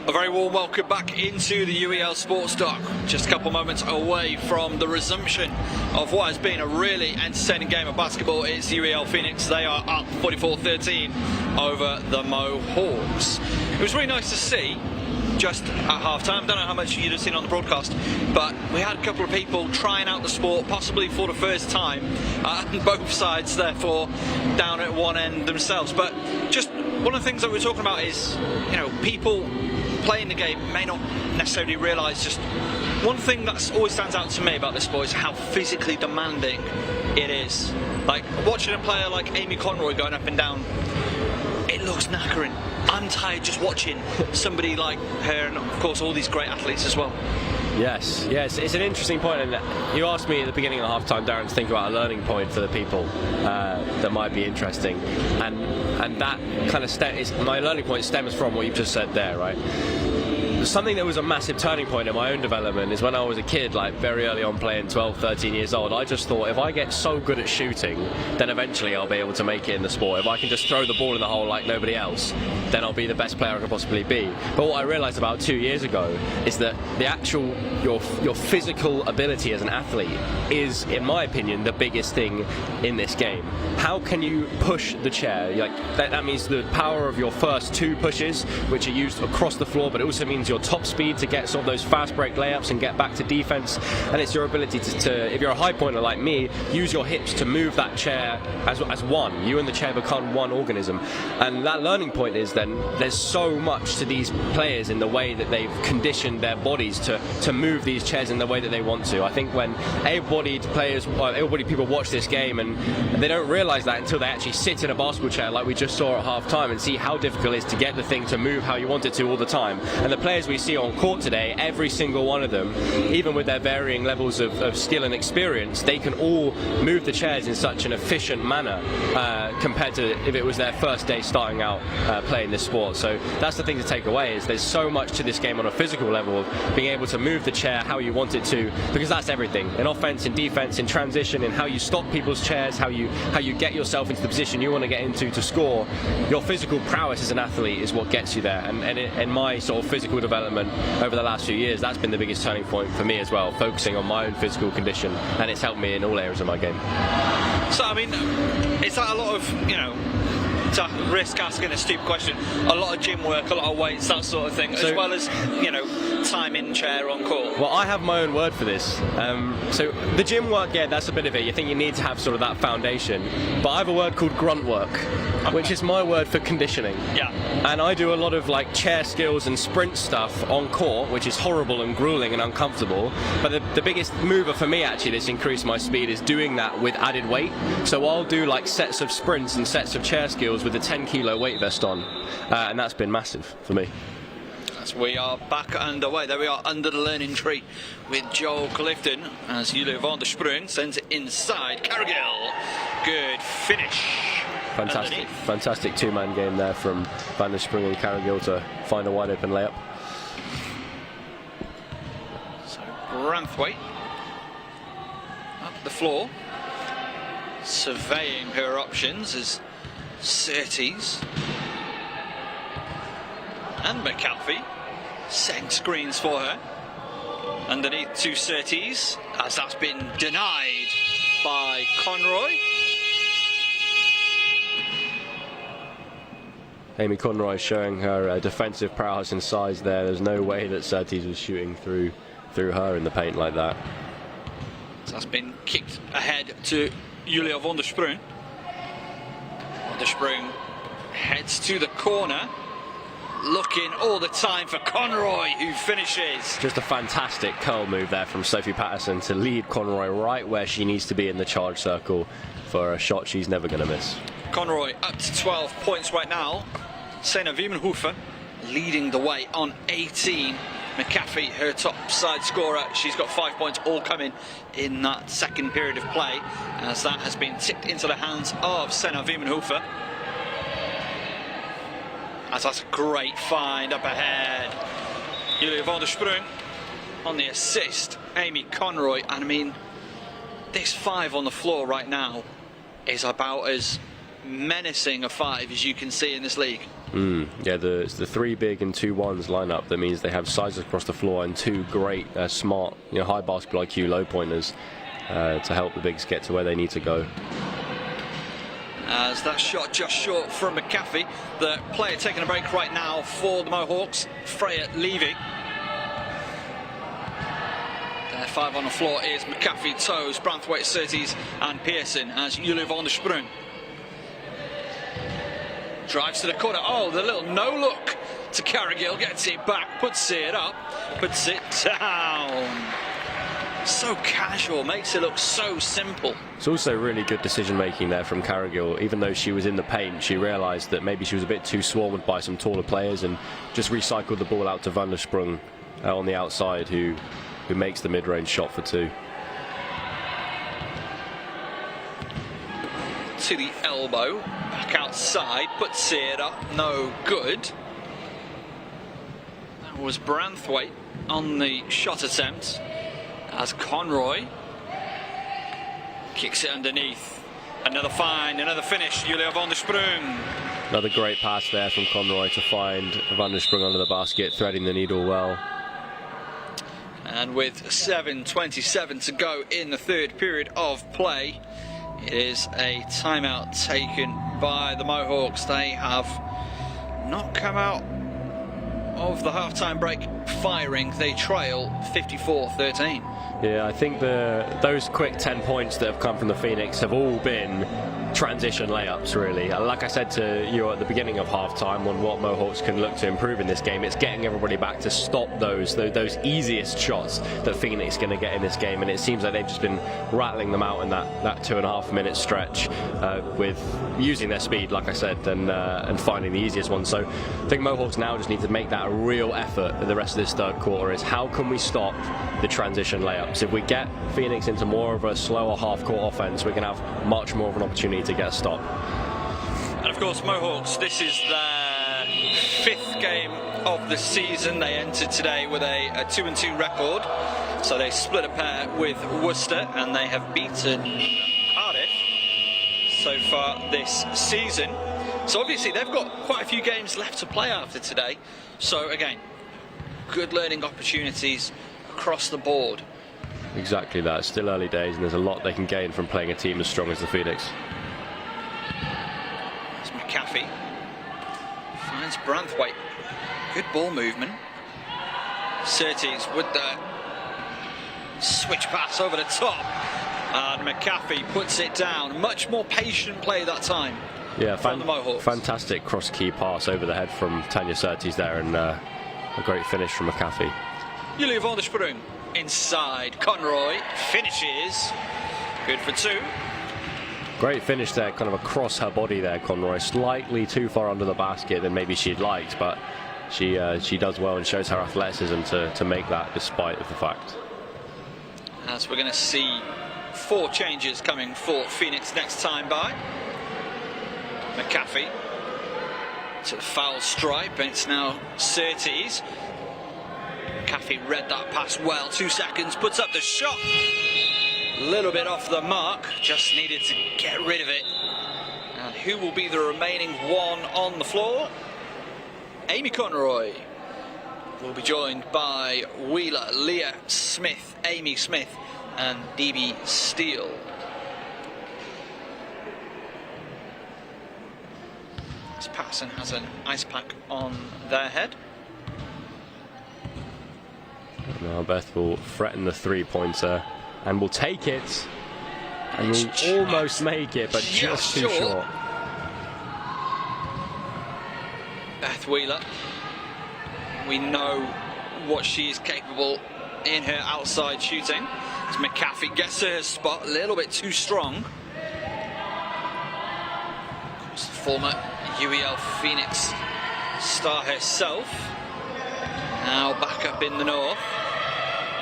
A very warm welcome back into the UEL Sports Dock. Just a couple moments away from the resumption of what has been a really entertaining game of basketball. It's UEL Phoenix. They are up 44-13 over the Mohawks. It was really nice to see just at half-time. Don't know how much you'd have seen on the broadcast, but we had a couple of people trying out the sport, possibly for the first time, and both sides therefore down at one end themselves. But just one of the things that we're talking about is, you know, people playing the game may not necessarily realise just one thing that always stands out to me about this sport is how physically demanding it is. Like watching a player like Amy Conroy going up and down, it looks knackering. I'm tired just watching somebody like her, and of course all these great athletes as well. Yes, it's an interesting point, and you asked me at the beginning of half-time, Darren, to think about a learning point for the people that might be interesting, and that kind of my learning point stems from what you've just said there, right? Something that was a massive turning point in my own development is when I was a kid, like very early on playing 12, 13 years old, I just thought if I get so good at shooting, then eventually I'll be able to make it in the sport. If I can just throw the ball in the hole like nobody else, then I'll be the best player I can possibly be. But what I realized about 2 years ago is that the actual, your physical ability as an athlete is, in my opinion, the biggest thing in this game. How can you push the chair? Like that means the power of your first two pushes, which are used across the floor, but it also means your top speed to get sort of those fast break layups and get back to defense, and it's your ability to if you're a high pointer like me, use your hips to move that chair as one. You and the chair become one organism, and that learning point is then there's so much to these players in the way that they've conditioned their bodies to move these chairs in the way that they want to. I think when able-bodied players, able-bodied people watch this game, and they don't realize that until they actually sit in a basketball chair like we just saw at half-time and see how difficult it is to get the thing to move how you want it to all the time. And the players we see on court today, every single one of them, even with their varying levels of skill and experience, they can all move the chairs in such an efficient manner compared to if it was their first day starting out playing this sport. So that's the thing to take away, is there's so much to this game on a physical level of being able to move the chair how you want it to, because that's everything in offense, in defense, in transition, in how you stop people's chairs, how you get yourself into the position you want to get into to score. Your physical prowess as an athlete is what gets you there, and in my sort of physical development over the last few years, that's been the biggest turning point for me as well, focusing on my own physical condition, and it's helped me in all areas of my game. So I mean, is that a lot of, you know, to risk asking a stupid question, a lot of gym work, a lot of weights, that sort of thing, as well as, you know, time in chair on court? Well, I have my own word for this. So the gym work, yeah, that's a bit of it. You think you need to have sort of that foundation, but I have a word called grunt work, which is my word for conditioning. Yeah. And I do a lot of like chair skills and sprint stuff on court, which is horrible and grueling and uncomfortable. But the biggest mover for me actually that's increased my speed is doing that with added weight. So I'll do like sets of sprints and sets of chair skills with a 10-kilo weight vest on, and that's been massive for me. As we are back underway, there we are under the learning tree with Joel Clifton as Julia van der Sprung sends it inside. Cargill, good finish. Fantastic two-man game there from Van der Sprung and Cargill to find a wide open layup. So Branthwaite up the floor, surveying her options as Surtees and McAfee setting screens for her. Underneath to Surtees, as that's been denied by Conroy. Amy Conroy showing her defensive prowess and size there. There's no way that Surtees was shooting through her in the paint like that. So that's been kicked ahead to Julia van der Sprung. Van der Sprung heads to the corner, looking all the time for Conroy, who finishes. Just a fantastic curl move there from Sophie Patterson to lead Conroy right where she needs to be in the charge circle for a shot she's never going to miss. Conroy up to 12 points right now. Senna Wiemenhofer leading the way on 18. McAfee, her top side scorer, she's got 5 points all coming in that second period of play, as that has been tipped into the hands of Senna Wiemenhofer. As that's a great find up ahead. Julia van der Sprung on the assist. Amy Conroy, and I mean, this five on the floor right now is about as menacing a 5 as you can see in this league. Yeah, it's the 3 big and 2 ones lineup. That means they have sizes across the floor and 2 great, smart, high basketball IQ low pointers to help the bigs get to where they need to go. As that shot just short from McAfee. The player taking a break right now for the Mohawks, Freya Levy. Their 5 on the floor is McAfee, Toes, Branthwaite, Surtees and Pearson as Julia van der Sprung. Drives to the corner. Oh, the little no-look to Carrigill. Gets it back, puts it up, puts it down. So casual, makes it look so simple. It's also really good decision making there from Carrigill. Even though she was in the paint, she realised that maybe she was a bit too swarmed by some taller players and just recycled the ball out to Van der Sprung on the outside, who makes the mid-range shot for 2. To the elbow, back outside, puts it up, no good. That was Branthwaite on the shot attempt as Conroy kicks it underneath. Another find, another finish, Julia van der Sprung. Another great pass there from Conroy to find Van der Sprung under the basket, threading the needle well. And with 7:27 to go in the 3rd period of play, it is a timeout taken by the Mohawks. They have not come out of the halftime break firing. They trail 54-13. Yeah, I think those quick 10 points that have come from the Phoenix have all been transition layups, really. Like I said to you at the beginning of halftime on what Mohawks can look to improve in this game, it's getting everybody back to stop those easiest shots that Phoenix is going to get in this game, and it seems like they've just been rattling them out in that 2.5 minute stretch with using their speed, like I said, and finding the easiest ones. So I think Mohawks now just need to make that a real effort in the rest of this 3rd quarter, is how can we stop the transition layups? If we get Phoenix into more of a slower half-court offense, we can have much more of an opportunity to get a stop. And of course, Mohawks, this is their 5th game of the season. They entered today with a 2-2 record, so they split a pair with Worcester, and they have beaten Cardiff so far this season. So obviously they've got quite a few games left to play after today. So again, good learning opportunities across the board. Exactly that. It's still early days, and there's a lot they can gain from playing a team as strong as the Phoenix. It's McAfee. Finds Branthwaite. Good ball movement. Surtees with the switch pass over the top. And McAfee puts it down. Much more patient play that time. Yeah, from the Mohawks. Fantastic cross-key pass over the head from Tanya Surtees there, and a great finish from McAfee. Julia van der Sprung inside. Conroy finishes. Good for 2. Great finish there, kind of across her body there, Conroy. Slightly too far under the basket than maybe she'd liked, but she does well and shows her athleticism to make that despite of the fact. As we're going to see 4 changes coming for Phoenix next time by. McAfee to the foul stripe, and it's now Surtees. McAfee read that pass well. 2 seconds, puts up the shot. A little bit off the mark, just needed to get rid of it. And who will be the remaining one on the floor? Amy Conroy will be joined by Wheeler, Leah Smith, Amy Smith and DB Steele. This Patterson has an ice pack on their head. Now Beth will threaten the 3-pointer and will take it, and will almost make it, but just too short. Beth Wheeler, we know what she is capable in her outside shooting. As McAfee gets to her spot, a little bit too strong. Of course, the former UEL Phoenix star herself, now back up in the north.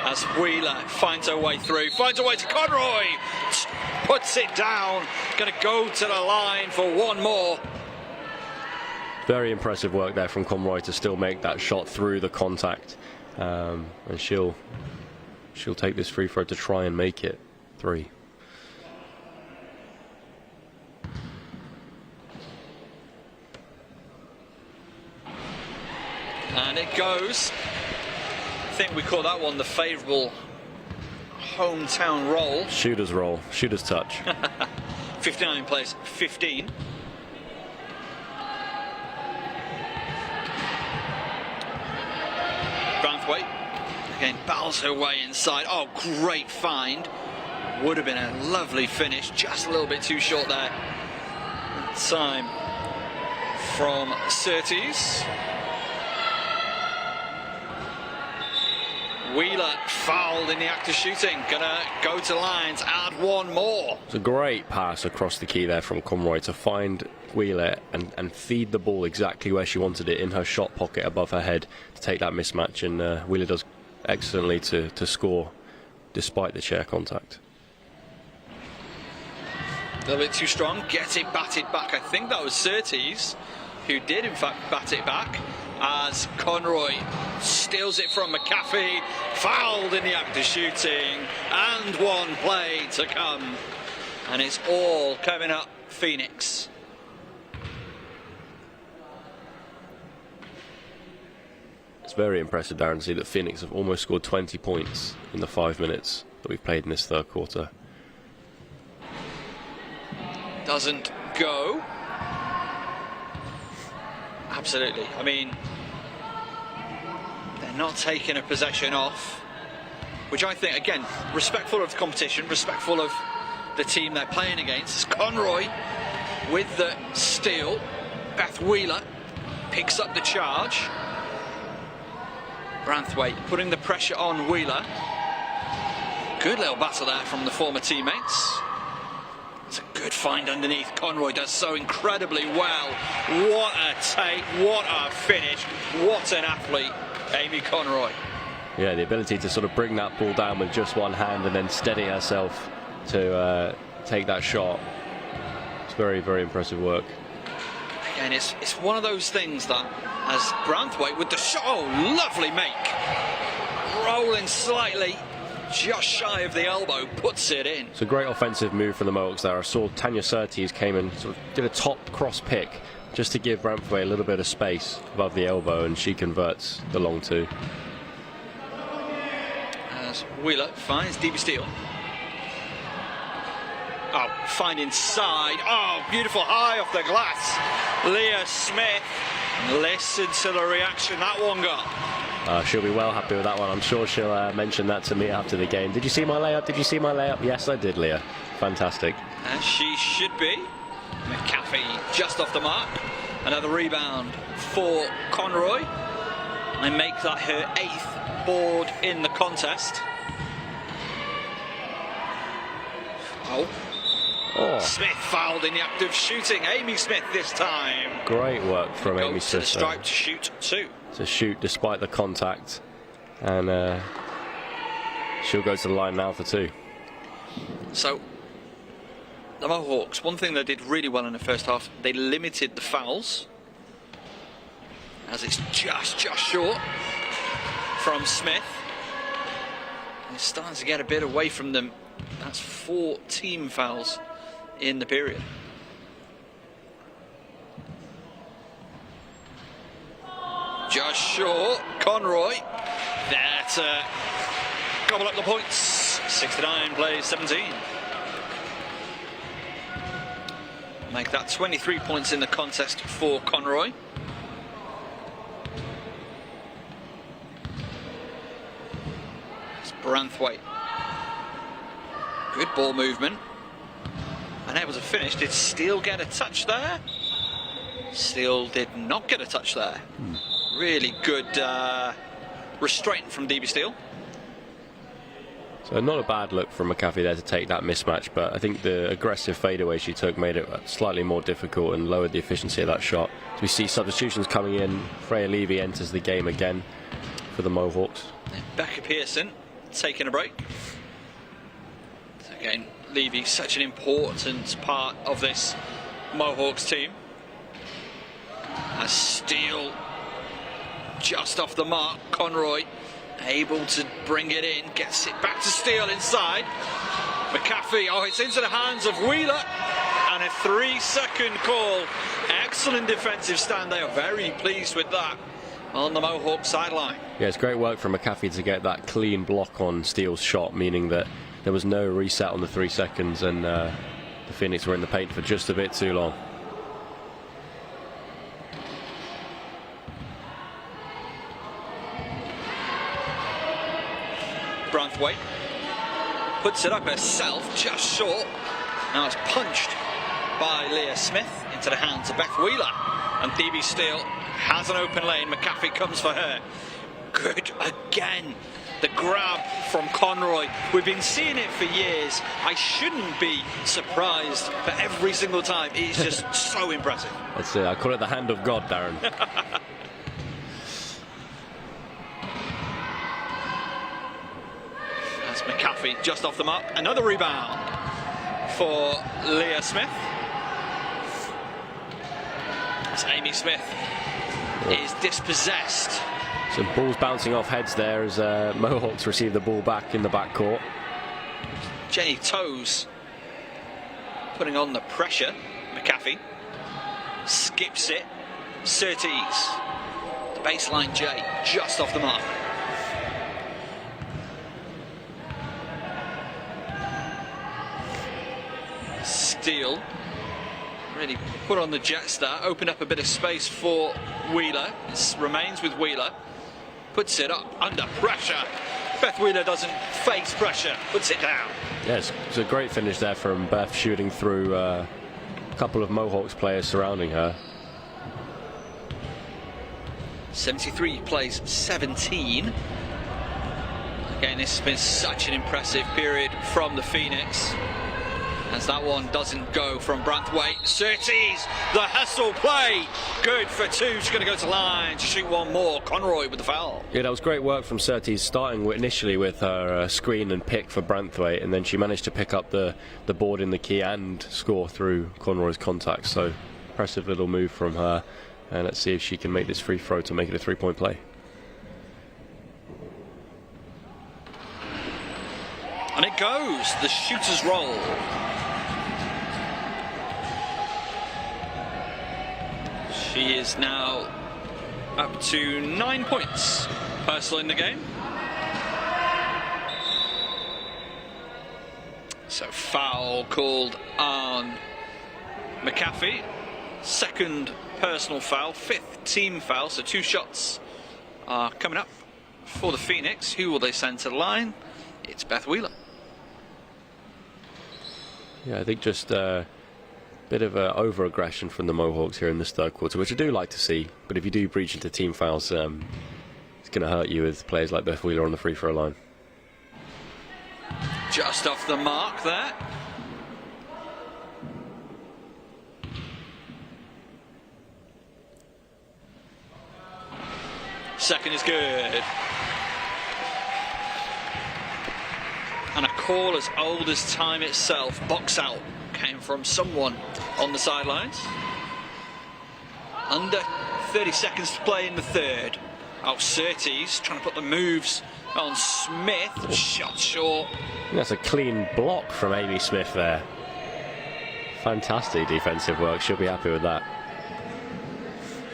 As Wheeler finds her way through, finds her way to Conroy, puts it down, going to go to the line for one more. Very impressive work there from Conroy to still make that shot through the contact, and she'll take this free throw to try and make it 3. And it goes. I think we call that one the favourable hometown roll. Shooter's roll, shooter's touch. 59 plays 15. Branthwaite again battles her way inside. Oh, great find. Would have been a lovely finish, just a little bit too short there. Time from Surtees. Wheeler fouled in the act of shooting. Gonna go to lines, add one more. It's a great pass across the key there from Conroy to find Wheeler and feed the ball exactly where she wanted it, in her shot pocket above her head, to take that mismatch. And Wheeler does excellently to score despite the chair contact. A little bit too strong, gets it batted back. I think that was Surtees who did in fact bat it back, as Conroy steals it from McAfee, fouled in the act of shooting, and one play to come. And it's all coming up Phoenix. It's very impressive, Darren, to see that Phoenix have almost scored 20 points in the 5 minutes that we've played in this third quarter. Doesn't go. Absolutely. I mean, they're not taking a possession off, which I think, again, respectful of the competition, respectful of the team they're playing against. It's Conroy with the steal. Beth Wheeler picks up the charge. Branthwaite putting the pressure on Wheeler. Good little battle there from the former teammates. It's a good find underneath. Conroy does so incredibly well. What a take, what a finish, what an athlete, Amy Conroy. Yeah, the ability to sort of bring that ball down with just one hand and then steady herself to take that shot. It's very, very impressive work. Again, it's one of those things that, as Branthwaite with the shot, oh, lovely make. Rolling slightly, just shy of the elbow, puts it in. It's a great offensive move from the Mohawks there. I saw Tanya Surtees came and sort of did a top cross pick just to give Branthwaite a little bit of space above the elbow, and she converts the long two. As Wheeler finds DB Steele. Oh, find inside. Oh, beautiful high off the glass. Leah Smith. Listen to the reaction that one got. She'll be well happy with that one. I'm sure she'll mention that to me after the game. Did you see my layup? Did you see my layup? Yes, I did, Leah. Fantastic. As she should be. McAfee just off the mark. Another rebound for Conroy. And make that her 8th board in the contest. Oh. Smith fouled in the act of shooting. Amy Smith this time. Great work from Amy Smith. To the stripe to shoot 2. To shoot despite the contact. And she'll go to the line now for 2. So, the Mohawks, one thing they did really well in the first half, they limited the fouls. As it's just short from Smith. It's starting to get a bit away from them. That's 4 team fouls in the period. Just short. Conroy there to gobble up the points. 69 plays 17. Make that 23 points in the contest for Conroy. It's Branthwaite. Good ball movement. Unable to finish. Did Steele get a touch there? Steele did not get a touch there. Really good restraint from DB Steele. So not a bad look from McAfee there to take that mismatch, but I think the aggressive fadeaway she took made it slightly more difficult and lowered the efficiency of that shot. So we see substitutions coming in. Freya Levy enters the game again for the Mohawks. Becca Pearson taking a break. Again, Levy, such an important part of this Mohawks team. As Steele just off the mark, Conroy able to bring it in, gets it back to Steele inside. McAfee, oh, it's into the hands of Wheeler, and a 3-second call. Excellent defensive stand. They are very pleased with that. on the Mohawk sideline. Yeah, it's great work from McAfee to get that clean block on Steele's shot, meaning that there was no reset on the 3 seconds, and the Phoenix were in the paint for just a bit too long. Branthwaite puts it up herself, just short. Now it's punched by Leah Smith into the hands of Beth Wheeler, and Phoebe Steele has an open lane. McAfee comes for her. Good again. The grab from Conroy. We've been seeing it for years. I shouldn't be surprised, but every single time it's just so impressive. That's it. I call it the hand of God, Darren. That's McAfee just off the mark. Another rebound for Leah Smith. As Amy Smith is dispossessed. Some balls bouncing off heads there as Mohawks receive the ball back in the backcourt. Jenny Toes putting on the pressure. McAfee skips it. Surtees. The baseline J just off the mark. Steele really put on the Jetstar, opened up a bit of space for Wheeler. It remains with Wheeler. Puts it up under pressure. Beth Wheeler doesn't face pressure, puts it down. Yes, it's a great finish there from Beth, shooting through a couple of Mohawks players surrounding her. 73 plays 17. Again, this has been such an impressive period from the Phoenix, as that one doesn't go from Branthwaite. Surtees, the hustle play, good for two. She's going to go to line to shoot one more. Conroy with the foul. Yeah, that was great work from Surtees, starting initially with her screen and pick for Branthwaite, and then she managed to pick up the board in the key and score through Conroy's contact. So impressive little move from her, and let's see if she can make this free throw to make it a 3-point play. And it goes, the shooter's roll. She is now up to 9 points personal in the game. So foul called on McAfee. Second personal foul, fifth team foul, so 2 shots are coming up for the Phoenix. Who will they send to the line? It's Beth Wheeler. Yeah, I think just a bit of over-aggression from the Mohawks here in this third quarter, which I do like to see. But if you do breach into team fouls, it's going to hurt you with players like Beth Wheeler on the free throw line. Just off the mark there. Second is good. And a call as old as time itself. Box out came from someone on the sidelines. Under 30 seconds to play in the third. Oh, Surtees trying to put the moves on Smith. Shot short. That's a clean block from Amy Smith there. Fantastic defensive work. She'll be happy with that.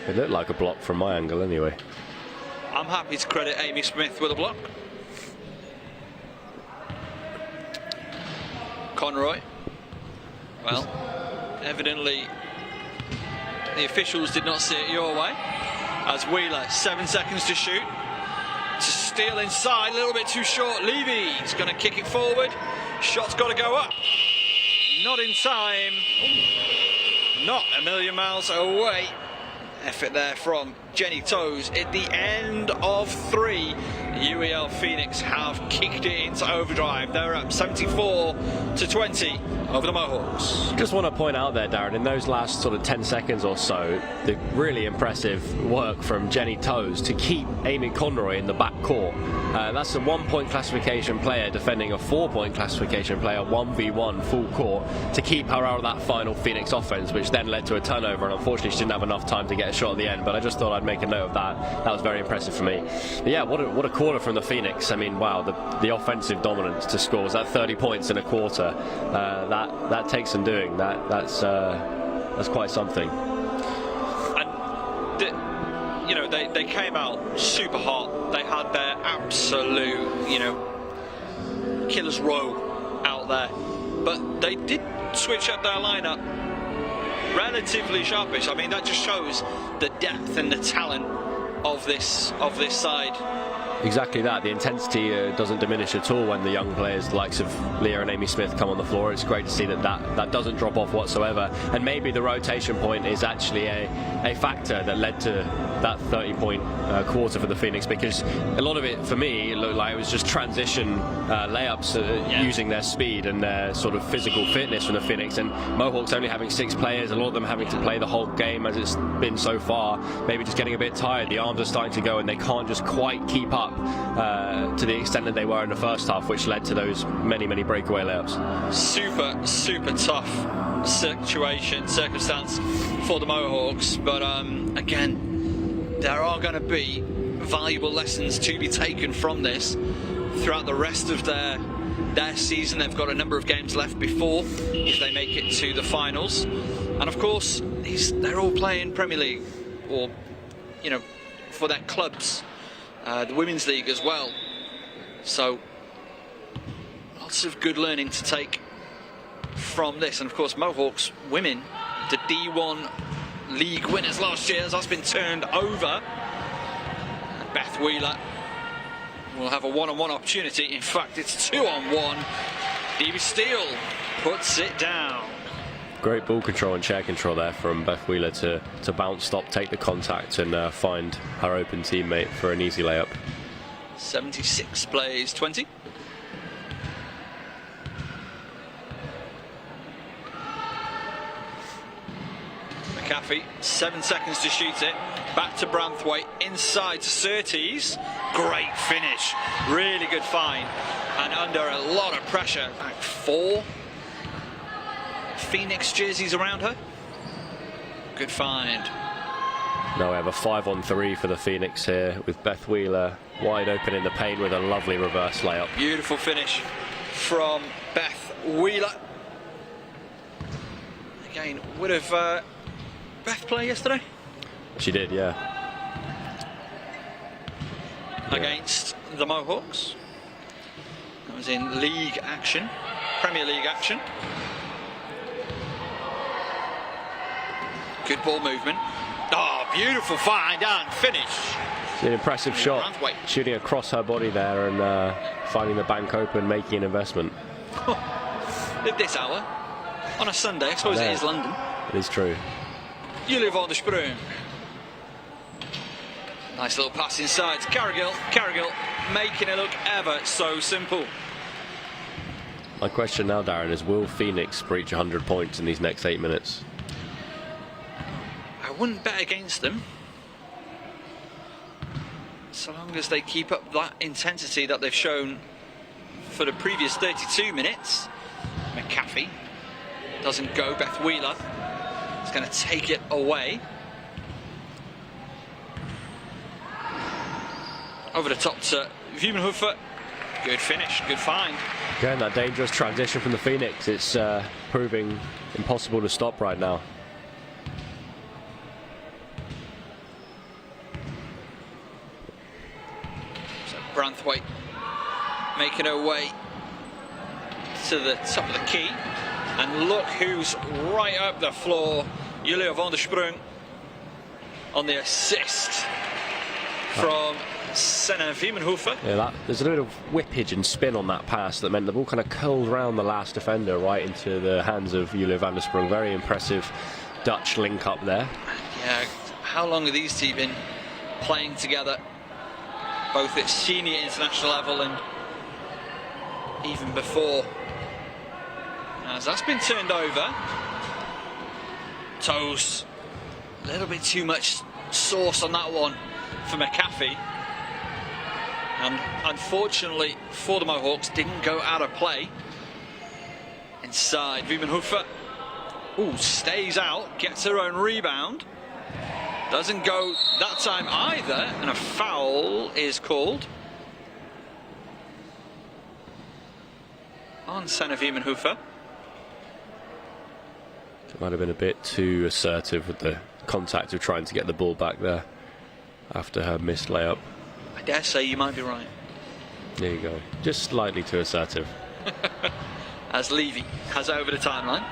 It looked like a block from my angle anyway. I'm happy to credit Amy Smith with a block. Conroy. Well, evidently the officials did not see it your way. As Wheeler, 7 seconds to shoot. To Steele inside, a little bit too short. Levy's going to kick it forward. Shot's got to go up. Not in time. Not a million miles away. Effort there from Jenny Toes. At the end of 3, UEL Phoenix have kicked it into overdrive. They're up 74-20 over the Mohawks. Just want to point out there, Darren, in those last sort of 10 seconds or so, the really impressive work from Jenny Toes to keep Amy Conroy in the back court. That's a 1-point classification player defending a 4-point classification player, 1v1 full court, to keep her out of that final Phoenix offense, which then led to a turnover, and unfortunately she didn't have enough time to get a shot at the end. But I just thought I'd make a note of that. That was very impressive for me. But yeah, what a quarter from the Phoenix. I mean, wow, the offensive dominance to score. Was that 30 points in a quarter? That takes some doing. That's quite something. And they came out super hot. They had their absolute, killer's row out there. But they did switch up their lineup relatively sharpish. I mean, that just shows the depth and the talent of this side. Exactly that. The intensity doesn't diminish at all when the young players, the likes of Leah and Amy Smith, come on the floor. It's great to see that doesn't drop off whatsoever. And maybe the rotation point is actually a factor that led to that 30-point quarter for the Phoenix, because a lot of it, for me, it looked like it was just transition layups using their speed and their sort of physical fitness from the Phoenix. And Mohawks only having 6 players, a lot of them having to play the whole game as it's been so far, maybe just getting a bit tired. The arms are starting to go and they can't just quite keep up to the extent that they were in the first half, which led to those many breakaway layups. Super tough circumstance for the Mohawks, but again, there are going to be valuable lessons to be taken from this throughout the rest of their season. They've got a number of games left before, if they make it to the finals, and of course they're all playing Premier League, or for their clubs, the Women's League as well. So lots of good learning to take from this. And of course, Mohawks women, the D1 League winners last year, has been turned over. And Beth Wheeler will have a one-on-one opportunity. In fact, it's 2-on-1. Debbie Steele puts it down. Great ball control and chair control there from Beth Wheeler to bounce, stop, take the contact and find her open teammate for an easy layup. 76 plays 20. McAfee, 7 seconds to shoot it. Back to Branthwaite, inside to Surtees. Great finish, really good find, and under a lot of pressure. Like 4 Phoenix jerseys around her. Good find. Now we have a 5-on-3 for the Phoenix here, with Beth Wheeler wide open in the paint with a lovely reverse layup. Beautiful finish from Beth Wheeler. Again, would have Beth play yesterday? She did, yeah. Against the Mohawks. That was in league action, Premier League action. Good ball movement. Oh, beautiful find and finish. It's an impressive shot, shooting across her body there and finding the bank open, making an investment. At this hour, on a Sunday, I suppose it is London. It is true. Julia van der Sprung. Nice little pass inside to Carrigill. Carrigill making it look ever so simple. My question now, Darren, is will Phoenix breach 100 points in these next 8 minutes? I wouldn't bet against them, so long as they keep up that intensity that they've shown for the previous 32 minutes. McAfee doesn't go. Beth Wheeler is going to take it away. Over the top to Wiemenhofer. Good finish, good find. Again, that dangerous transition from the Phoenix, it's proving impossible to stop right now. Branthwaite making her way to the top of the key, and look who's right up the floor. Julia van der Sprung on the assist from Senna Wiemenhofer. Yeah, there's a little whippage and spin on that pass that meant the ball kind of curled around the last defender right into the hands of Julia van der Sprung. Very impressive Dutch link up there. Yeah, how long have these two been playing together, both at senior international level and even before? As that's been turned over, toes, a little bit too much sauce on that one for McAfee, and unfortunately for the Mohawks, didn't go out of play. Inside, Wiemenhofer, stays out, gets her own rebound, doesn't go that time either, and a foul is called on Senna Wiemenhofer. It might have been a bit too assertive with the contact of trying to get the ball back there. after her missed layup. I dare say you might be right. There you go. Just slightly too assertive. As Levy has it over the timeline.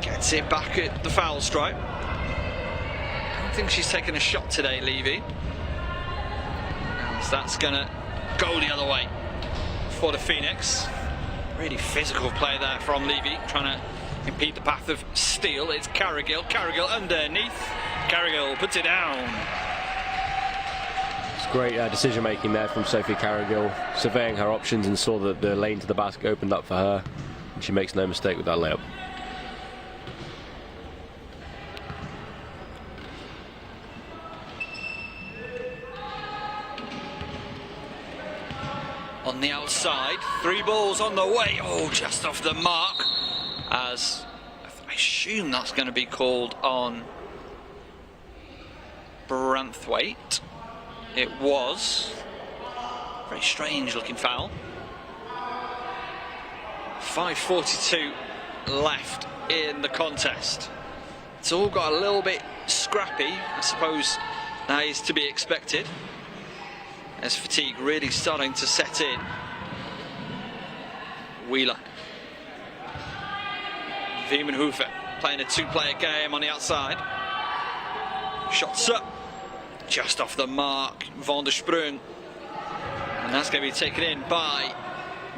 Gets it back at the foul stripe. I don't think she's taken a shot today, Levy. So that's going to go the other way for the Phoenix. Really physical play there from Levy, trying to impede the path of Steele. It's Carrigill. Carrigill underneath. Carrigill puts it down. It's great decision making there from Sophie Carrigill, surveying her options and saw that the lane to the basket opened up for her, and she makes no mistake with that layup. On the outside, 3 balls on the way. Oh, just off the mark. As I assume that's going to be called on Branthwaite. It was. Very strange looking foul. 5:42 left in the contest. It's all got a little bit scrappy. I suppose that is to be expected, as fatigue really starting to set in. Wheeler. Wiemenhofer playing a 2-player game on the outside. Shots up. Just off the mark. Van der Sprung. And that's going to be taken in by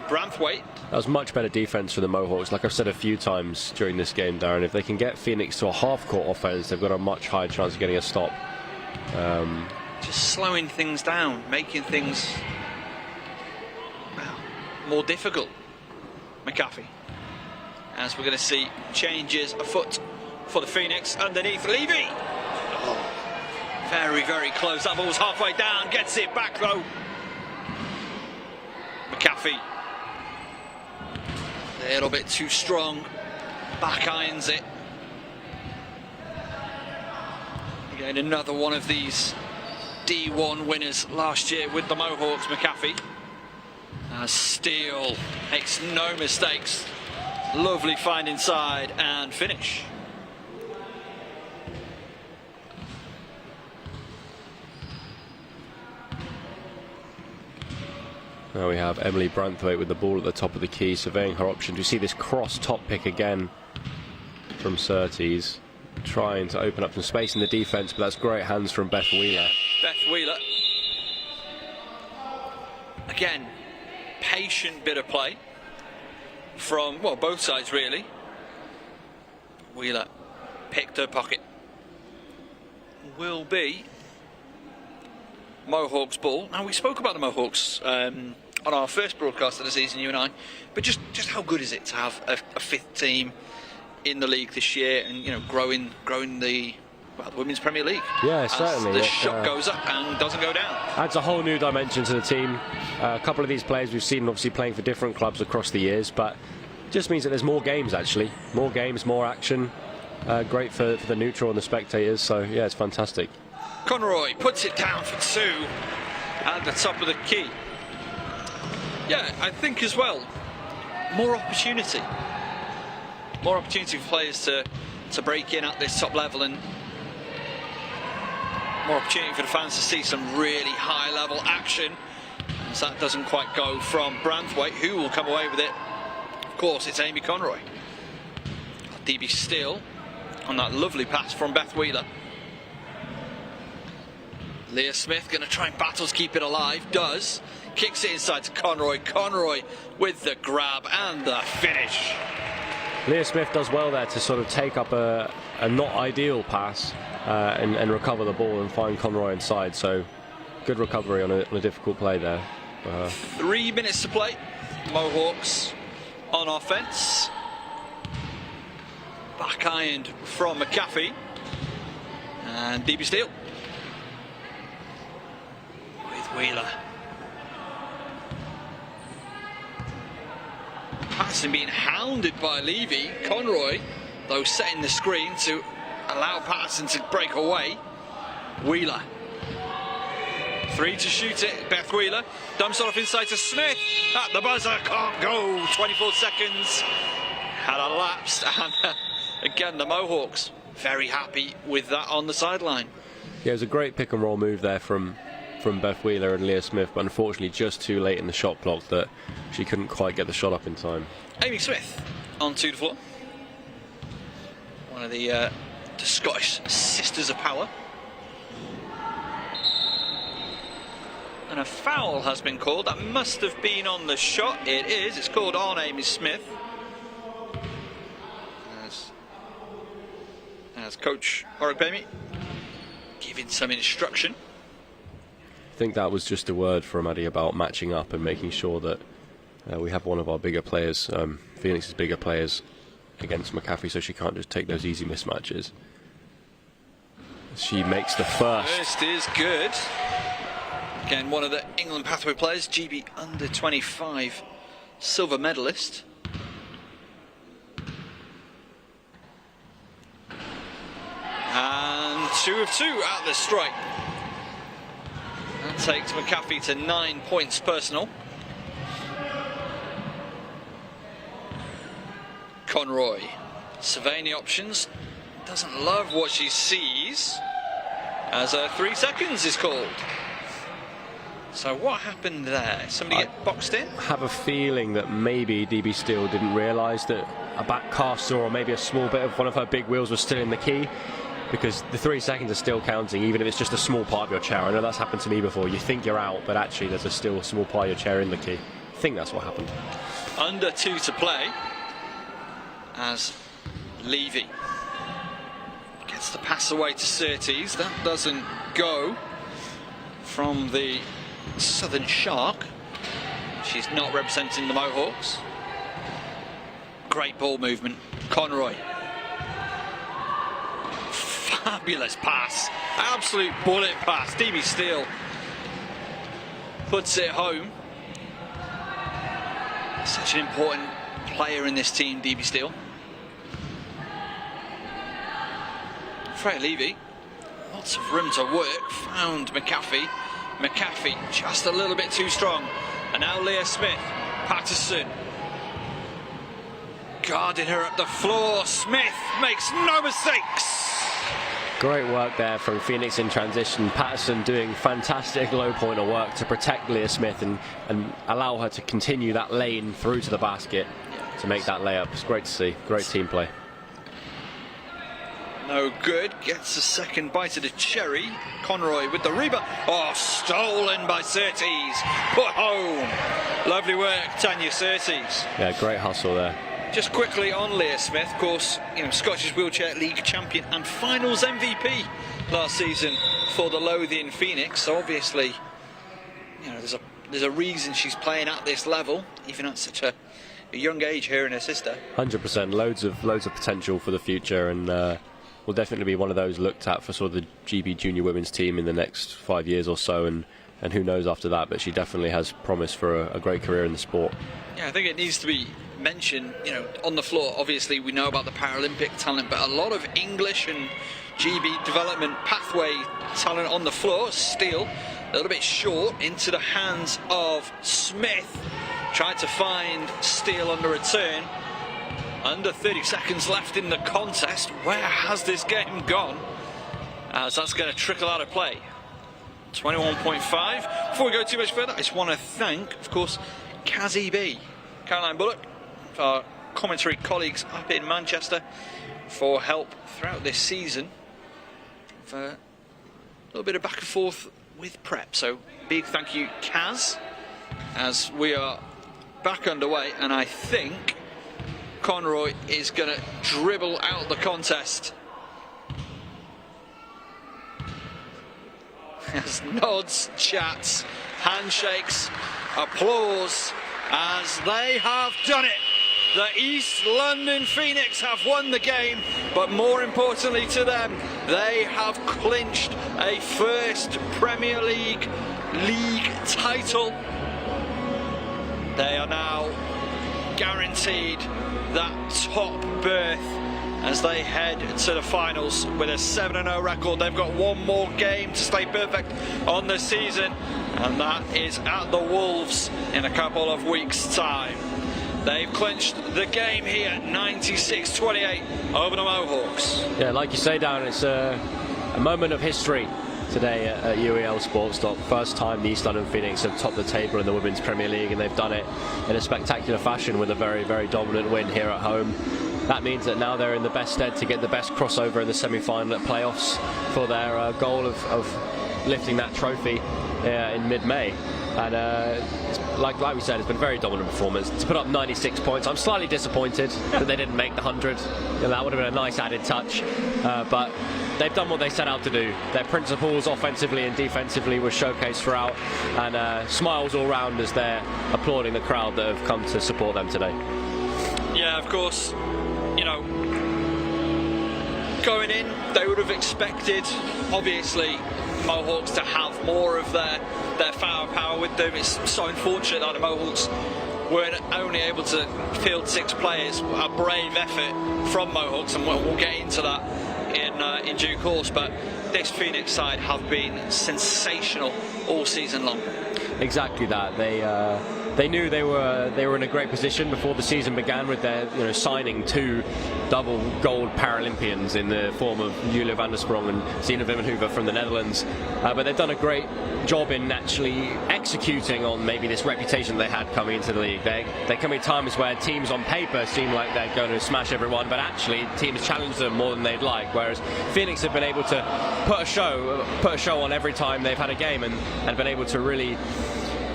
Branthwaite. That was much better defense for the Mohawks. Like I've said a few times during this game, Darren, if they can get Phoenix to a half-court offense, they've got a much higher chance of getting a stop. Just slowing things down, making things, well, more difficult. McAfee, as we're going to see changes afoot for the Phoenix underneath Levy. Oh, very, very close. That ball's halfway down, gets it back though. McAfee, a little bit too strong, back irons it. Again, another one of these D1 winners last year with the Mohawks, McAfee. Steele makes no mistakes. Lovely find inside and finish. Now we have Emily Branthwaite with the ball at the top of the key, surveying her options. We see this cross top pick again from Surtees, trying to open up some space in the defense, but that's great hands from Beth Wheeler. Beth Wheeler. Again, patient bit of play from, well, both sides really. Wheeler picked her pocket. Will be Mohawks ball. Now, we spoke about the Mohawks on our first broadcast of the season, you and I, but just how good is it to have a fifth team in the league this year, and growing the Women's Premier League. Yeah, certainly. The shot goes up and doesn't go down. Adds a whole new dimension to the team. A couple of these players we've seen obviously playing for different clubs across the years, but just means that there's more games actually. More games, more action. Great for the neutral and the spectators, so yeah, it's fantastic. Conroy puts it down for 2 at the top of the key. Yeah, I think as well, more opportunity. More opportunity for players to break in at this top level, and more opportunity for the fans to see some really high level action, as that doesn't quite go from Branthwaite. Who will come away with it? Of course, it's Amy Conroy. DB Steele on that lovely pass from Beth Wheeler. Leah Smith going to try and battle to keep it alive. Does. Kicks it inside to Conroy. Conroy with the grab and the finish. Leah Smith does well there to sort of take up a not ideal pass and recover the ball and find Conroy inside. So good recovery on a difficult play there. 3 minutes to play. Mohawks on offense. Back ironed from McAfee. And DB Steele with Wheeler. Patterson being hounded by Levy. Conroy, though, setting the screen to allow Patterson to break away. Wheeler. 3 to shoot it. Beth Wheeler dumps it off inside to Smith. At the buzzer, can't go. 24 seconds had elapsed, and again the Mohawks very happy with that on the sideline. Yeah, it was a great pick and roll move there from Beth Wheeler and Leah Smith, but unfortunately just too late in the shot clock that she couldn't quite get the shot up in time. Amy Smith onto the floor. One of the Scottish Sisters of Power. And a foul has been called. That must have been on the shot. It is. It's called on Amy Smith. As Coach Horrocks giving some instruction. I think that was just a word from Maddie about matching up and making sure that we have one of our bigger players, Phoenix's bigger players, against McAfee, so she can't just take those easy mismatches. She makes the first. First is good. Again, one of the England pathway players, GB under 25 silver medalist. And 2 of 2 at the strike. That takes McAfee to 9 points personal. Conroy surveying the options, doesn't love what she sees as 3 seconds is called. So what happened there? Somebody get boxed in? I have a feeling that maybe DB Steele didn't realise that a back caster or maybe a small bit of one of her big wheels was still in the key, because the 3 seconds are still counting, even if it's just a small part of your chair. I know that's happened to me before. You think you're out, but actually there's still a small part of your chair in the key. I think that's what happened. Under 2 to play as Levy gets the pass away to Surtees. That doesn't go from the Southern Shark. She's not representing the Mohawks. Great ball movement. Conroy. Fabulous pass. Absolute bullet pass. DB Steele puts it home. Such an important player in this team, DB Steele. Freya Levy, lots of room to work. Found McAfee. McAfee just a little bit too strong. And now Leah Smith. Patterson guarding her up the floor. Smith makes no mistakes. Great work there from Phoenix in transition. Patterson doing fantastic low pointer work to protect Leah Smith and allow her to continue that lane through to the basket to make that layup. It's great to see. Great team play. No good. Gets a second bite of the cherry. Conroy with the rebound. Oh, stolen by Surtees. Put home. Lovely work, Tanya Surtees. Yeah, great hustle there. Just quickly on Leah Smith, of course, Scottish Wheelchair League champion and finals MVP last season for the Lothian Phoenix. So obviously, there's a reason she's playing at this level, even at such a young age, her and her sister. 100%, loads of potential for the future, and will definitely be one of those looked at for sort of the GB junior women's team in the next 5 years or so, and who knows after that. But she definitely has promise for a great career in the sport. Yeah, I think it needs to be mentioned, on the floor. Obviously we know about the Paralympic talent, but a lot of English and GB development pathway talent on the floor. Steele a little bit short into the hands of Smith. Tried to find Steele on the return. Under 30 seconds left in the contest. Where has this game gone? As that's going to trickle out of play. 21.5. Before we go too much further, I just want to thank, of course, Kazzy B, Caroline Bullock, our commentary colleagues up in Manchester, for help throughout this season. For a little bit of back and forth with prep. So big thank you, Kaz, as we are back underway, and I think Conroy is going to dribble out the contest. As nods, chats, handshakes, applause, as they have done it. The East London Phoenix have won the game, but more importantly to them, they have clinched a first Premier League title. They are now guaranteed that top berth as they head to the finals with a 7-0 record. They've got one more game to stay perfect on the season, and that is at the Wolves in a couple of weeks' time. They've clinched the game here, 96-28 over the Mohawks. Yeah, like you say, Darren, it's a moment of history today at UEL Sports Dock. First time the East London Phoenix have topped the table in the Women's Premier League, and they've done it in a spectacular fashion with a very, very dominant win here at home. That means that now they're in the best stead to get the best crossover in the semi-final at playoffs for their goal of lifting that trophy in mid-May. And like we said, it's been a very dominant performance. To put up 96 points, I'm slightly disappointed that they didn't make the 100. That would have been a nice added touch, but they've done what they set out to do. Their principles offensively and defensively were showcased throughout, and smiles all round as they're applauding the crowd that have come to support them today. Yeah, of course, you know, going in, they would have expected, obviously, Mohawks to have more of their firepower with them. It's so unfortunate that the Mohawks weren't only able to field 6 players. A brave effort from Mohawks, and we'll get into that in due course. But this Phoenix side have been sensational all season long. Exactly that. They knew they were in a great position before the season began with their signing 2 double gold Paralympians in the form of Julia van der Sprong and Zina Wimmenhoever from the Netherlands. But they've done a great job in actually executing on maybe this reputation they had coming into the league. There can be times where teams on paper seem like they're going to smash everyone, but actually teams challenge them more than they'd like. Whereas Phoenix have been able to put a show on every time they've had a game, and been able to really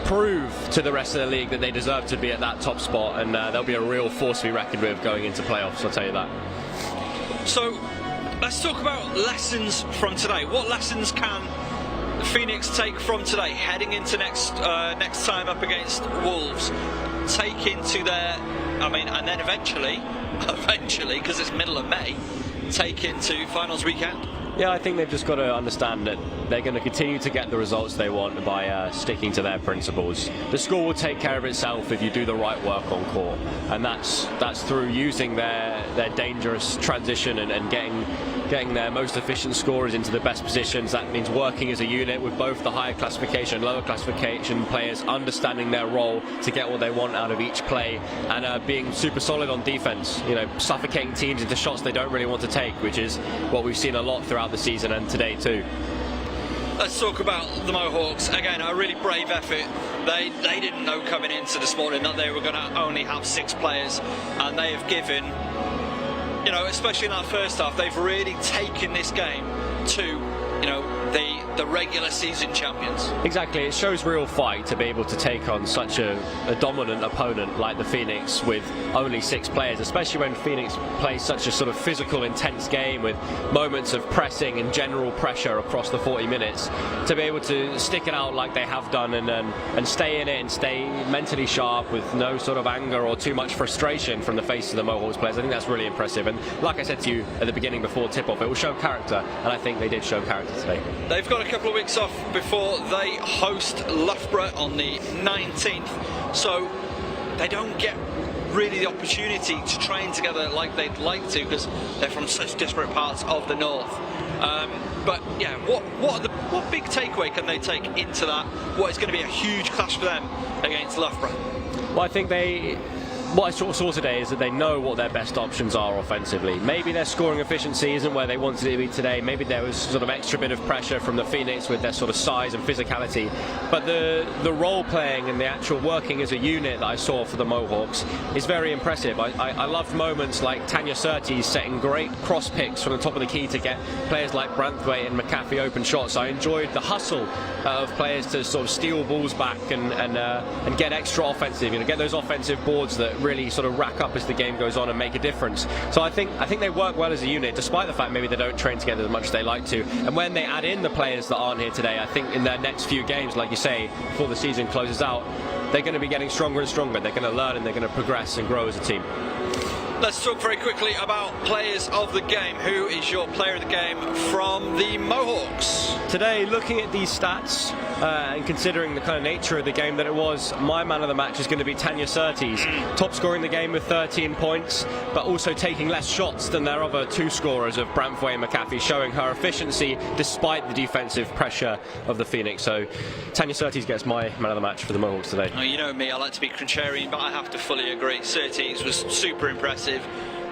prove to the rest of the league that they deserve to be at that top spot, and they'll be a real force to be reckoned with going into playoffs, I'll tell you that. So let's talk about lessons from today. What lessons can Phoenix take from today, heading into next time up against Wolves, take into their, and then eventually, because it's middle of May, take into finals weekend? Yeah, I think they've just got to understand that they're going to continue to get the results they want by sticking to their principles. The score will take care of itself if you do the right work on court, and that's through using their dangerous transition and getting their most efficient scorers into the best positions. That means working as a unit with both the higher classification and lower classification players, understanding their role to get what they want out of each play, and being super solid on defense, suffocating teams into shots they don't really want to take, which is what we've seen a lot throughout the season and today too. Let's talk about the Mohawks. Again, a really brave effort. They didn't know coming into this morning that they were going to only have 6 players, and they have given, especially in that first half, they've really taken this game to, the regular season champions. Exactly, it shows real fight to be able to take on such a dominant opponent like the Phoenix with only 6 players, especially when Phoenix plays such a sort of physical, intense game with moments of pressing and general pressure across the 40 minutes. To be able to stick it out like they have done and stay in it and stay mentally sharp with no sort of anger or too much frustration from the face of the Mohawks players, I think that's really impressive. And like I said to you at the beginning before tip-off, it will show character, and I think they did show character today. They've got a couple of weeks off before they host Loughborough on the 19th, so they don't get really the opportunity to train together like they'd like to, because they're from such disparate parts of the north. But yeah, what big takeaway can they take into that? What is going to be a huge clash for them against Loughborough? Well, I think what I sort of saw today is that they know what their best options are offensively. Maybe their scoring efficiency isn't where they wanted it to be today. Maybe there was sort of extra bit of pressure from the Phoenix with their sort of size and physicality. But the role playing and the actual working as a unit that I saw for the Mohawks is very impressive. I loved moments like Tanya Surtees setting great cross picks from the top of the key to get players like Branthwaite and McAfee open shots. I enjoyed the hustle of players to sort of steal balls back and get extra offensive, get those offensive boards that really sort of rack up as the game goes on and make a difference. So I think they work well as a unit, despite the fact maybe they don't train together as much as they like to. And when they add in the players that aren't here today, I think in their next few games, like you say, before the season closes out, they're going to be getting stronger and stronger. They're going to learn and they're going to progress and grow as a team. Let's talk very quickly about players of the game. Who is your player of the game from the Mohawks? Today, looking at these stats and considering the kind of nature of the game that it was, my man of the match is going to be Tanya Surtees, top scoring the game with 13 points, but also taking less shots than their other two scorers of Brantford and McAfee, showing her efficiency despite the defensive pressure of the Phoenix. So Tanya Surtees gets my man of the match for the Mohawks today. Oh, you know me, I like to be contrarian, but I have to fully agree. Surtees was super impressive.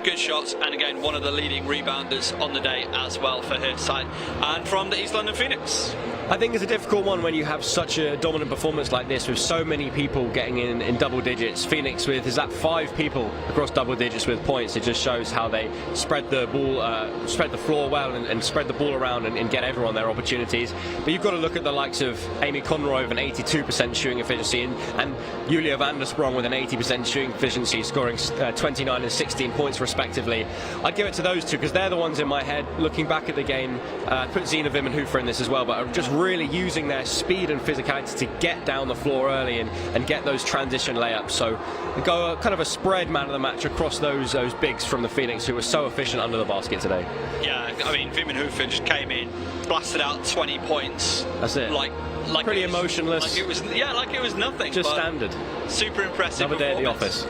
Good shots, and again one of the leading rebounders on the day as well for her side. And from the East London Phoenix, I think it's a difficult one when you have such a dominant performance like this with so many people getting in double digits. Phoenix with, is that 5 people across double digits with points? It just shows how they spread the ball, spread the floor well and spread the ball around and get everyone their opportunities. But you've got to look at the likes of Amy Conroy with an 82% shooting efficiency and Julia van der Sprong with an 80% shooting efficiency, scoring 29 and 16 points respectively. I'd give it to those two because they're the ones in my head looking back at the game. Put Zina Vimmenhofer in this as well, but are just really using their speed and physicality to get down the floor early and get those transition layups. So go kind of a spread man of the match across those bigs from the Phoenix who were so efficient under the basket today. Yeah, I mean Vimmenhofer just came in, blasted out 20 points. That's it. Like pretty it was, emotionless. Like it was nothing. Just standard. Super impressive. Another day at the office.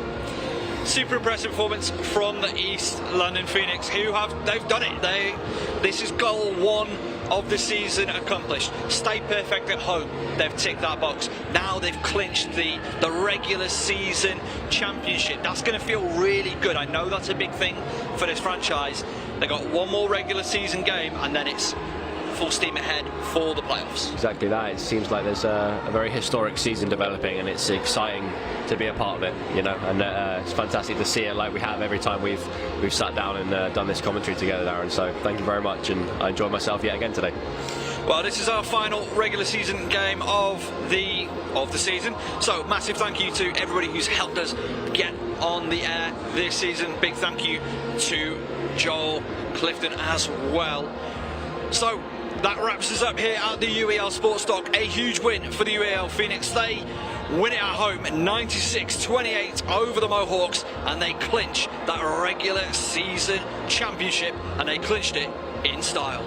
Super impressive performance from the East London Phoenix, they've done it. This is goal 1 of the season accomplished. Stay perfect at home. They've ticked that box. Now they've clinched the regular season championship. That's going to feel really good. I know that's a big thing for this franchise. They got one more regular season game, and then it's full steam ahead for the playoffs. Exactly that. It seems like there's a very historic season developing, and it's exciting to be a part of it, you know, and it's fantastic to see it like we have every time we've sat down and done this commentary together, Darren. So thank you very much, and I enjoyed myself yet again today. Well, this is our final regular season game of the season. So massive thank you to everybody who's helped us get on the air this season. Big thank you to Joel Clifton as well. So that wraps us up here at the UEL Sports Dock. A huge win for the UEL Phoenix. They win it at home 96-28 over the Mohawks, and they clinch that regular season championship, and they clinched it in style.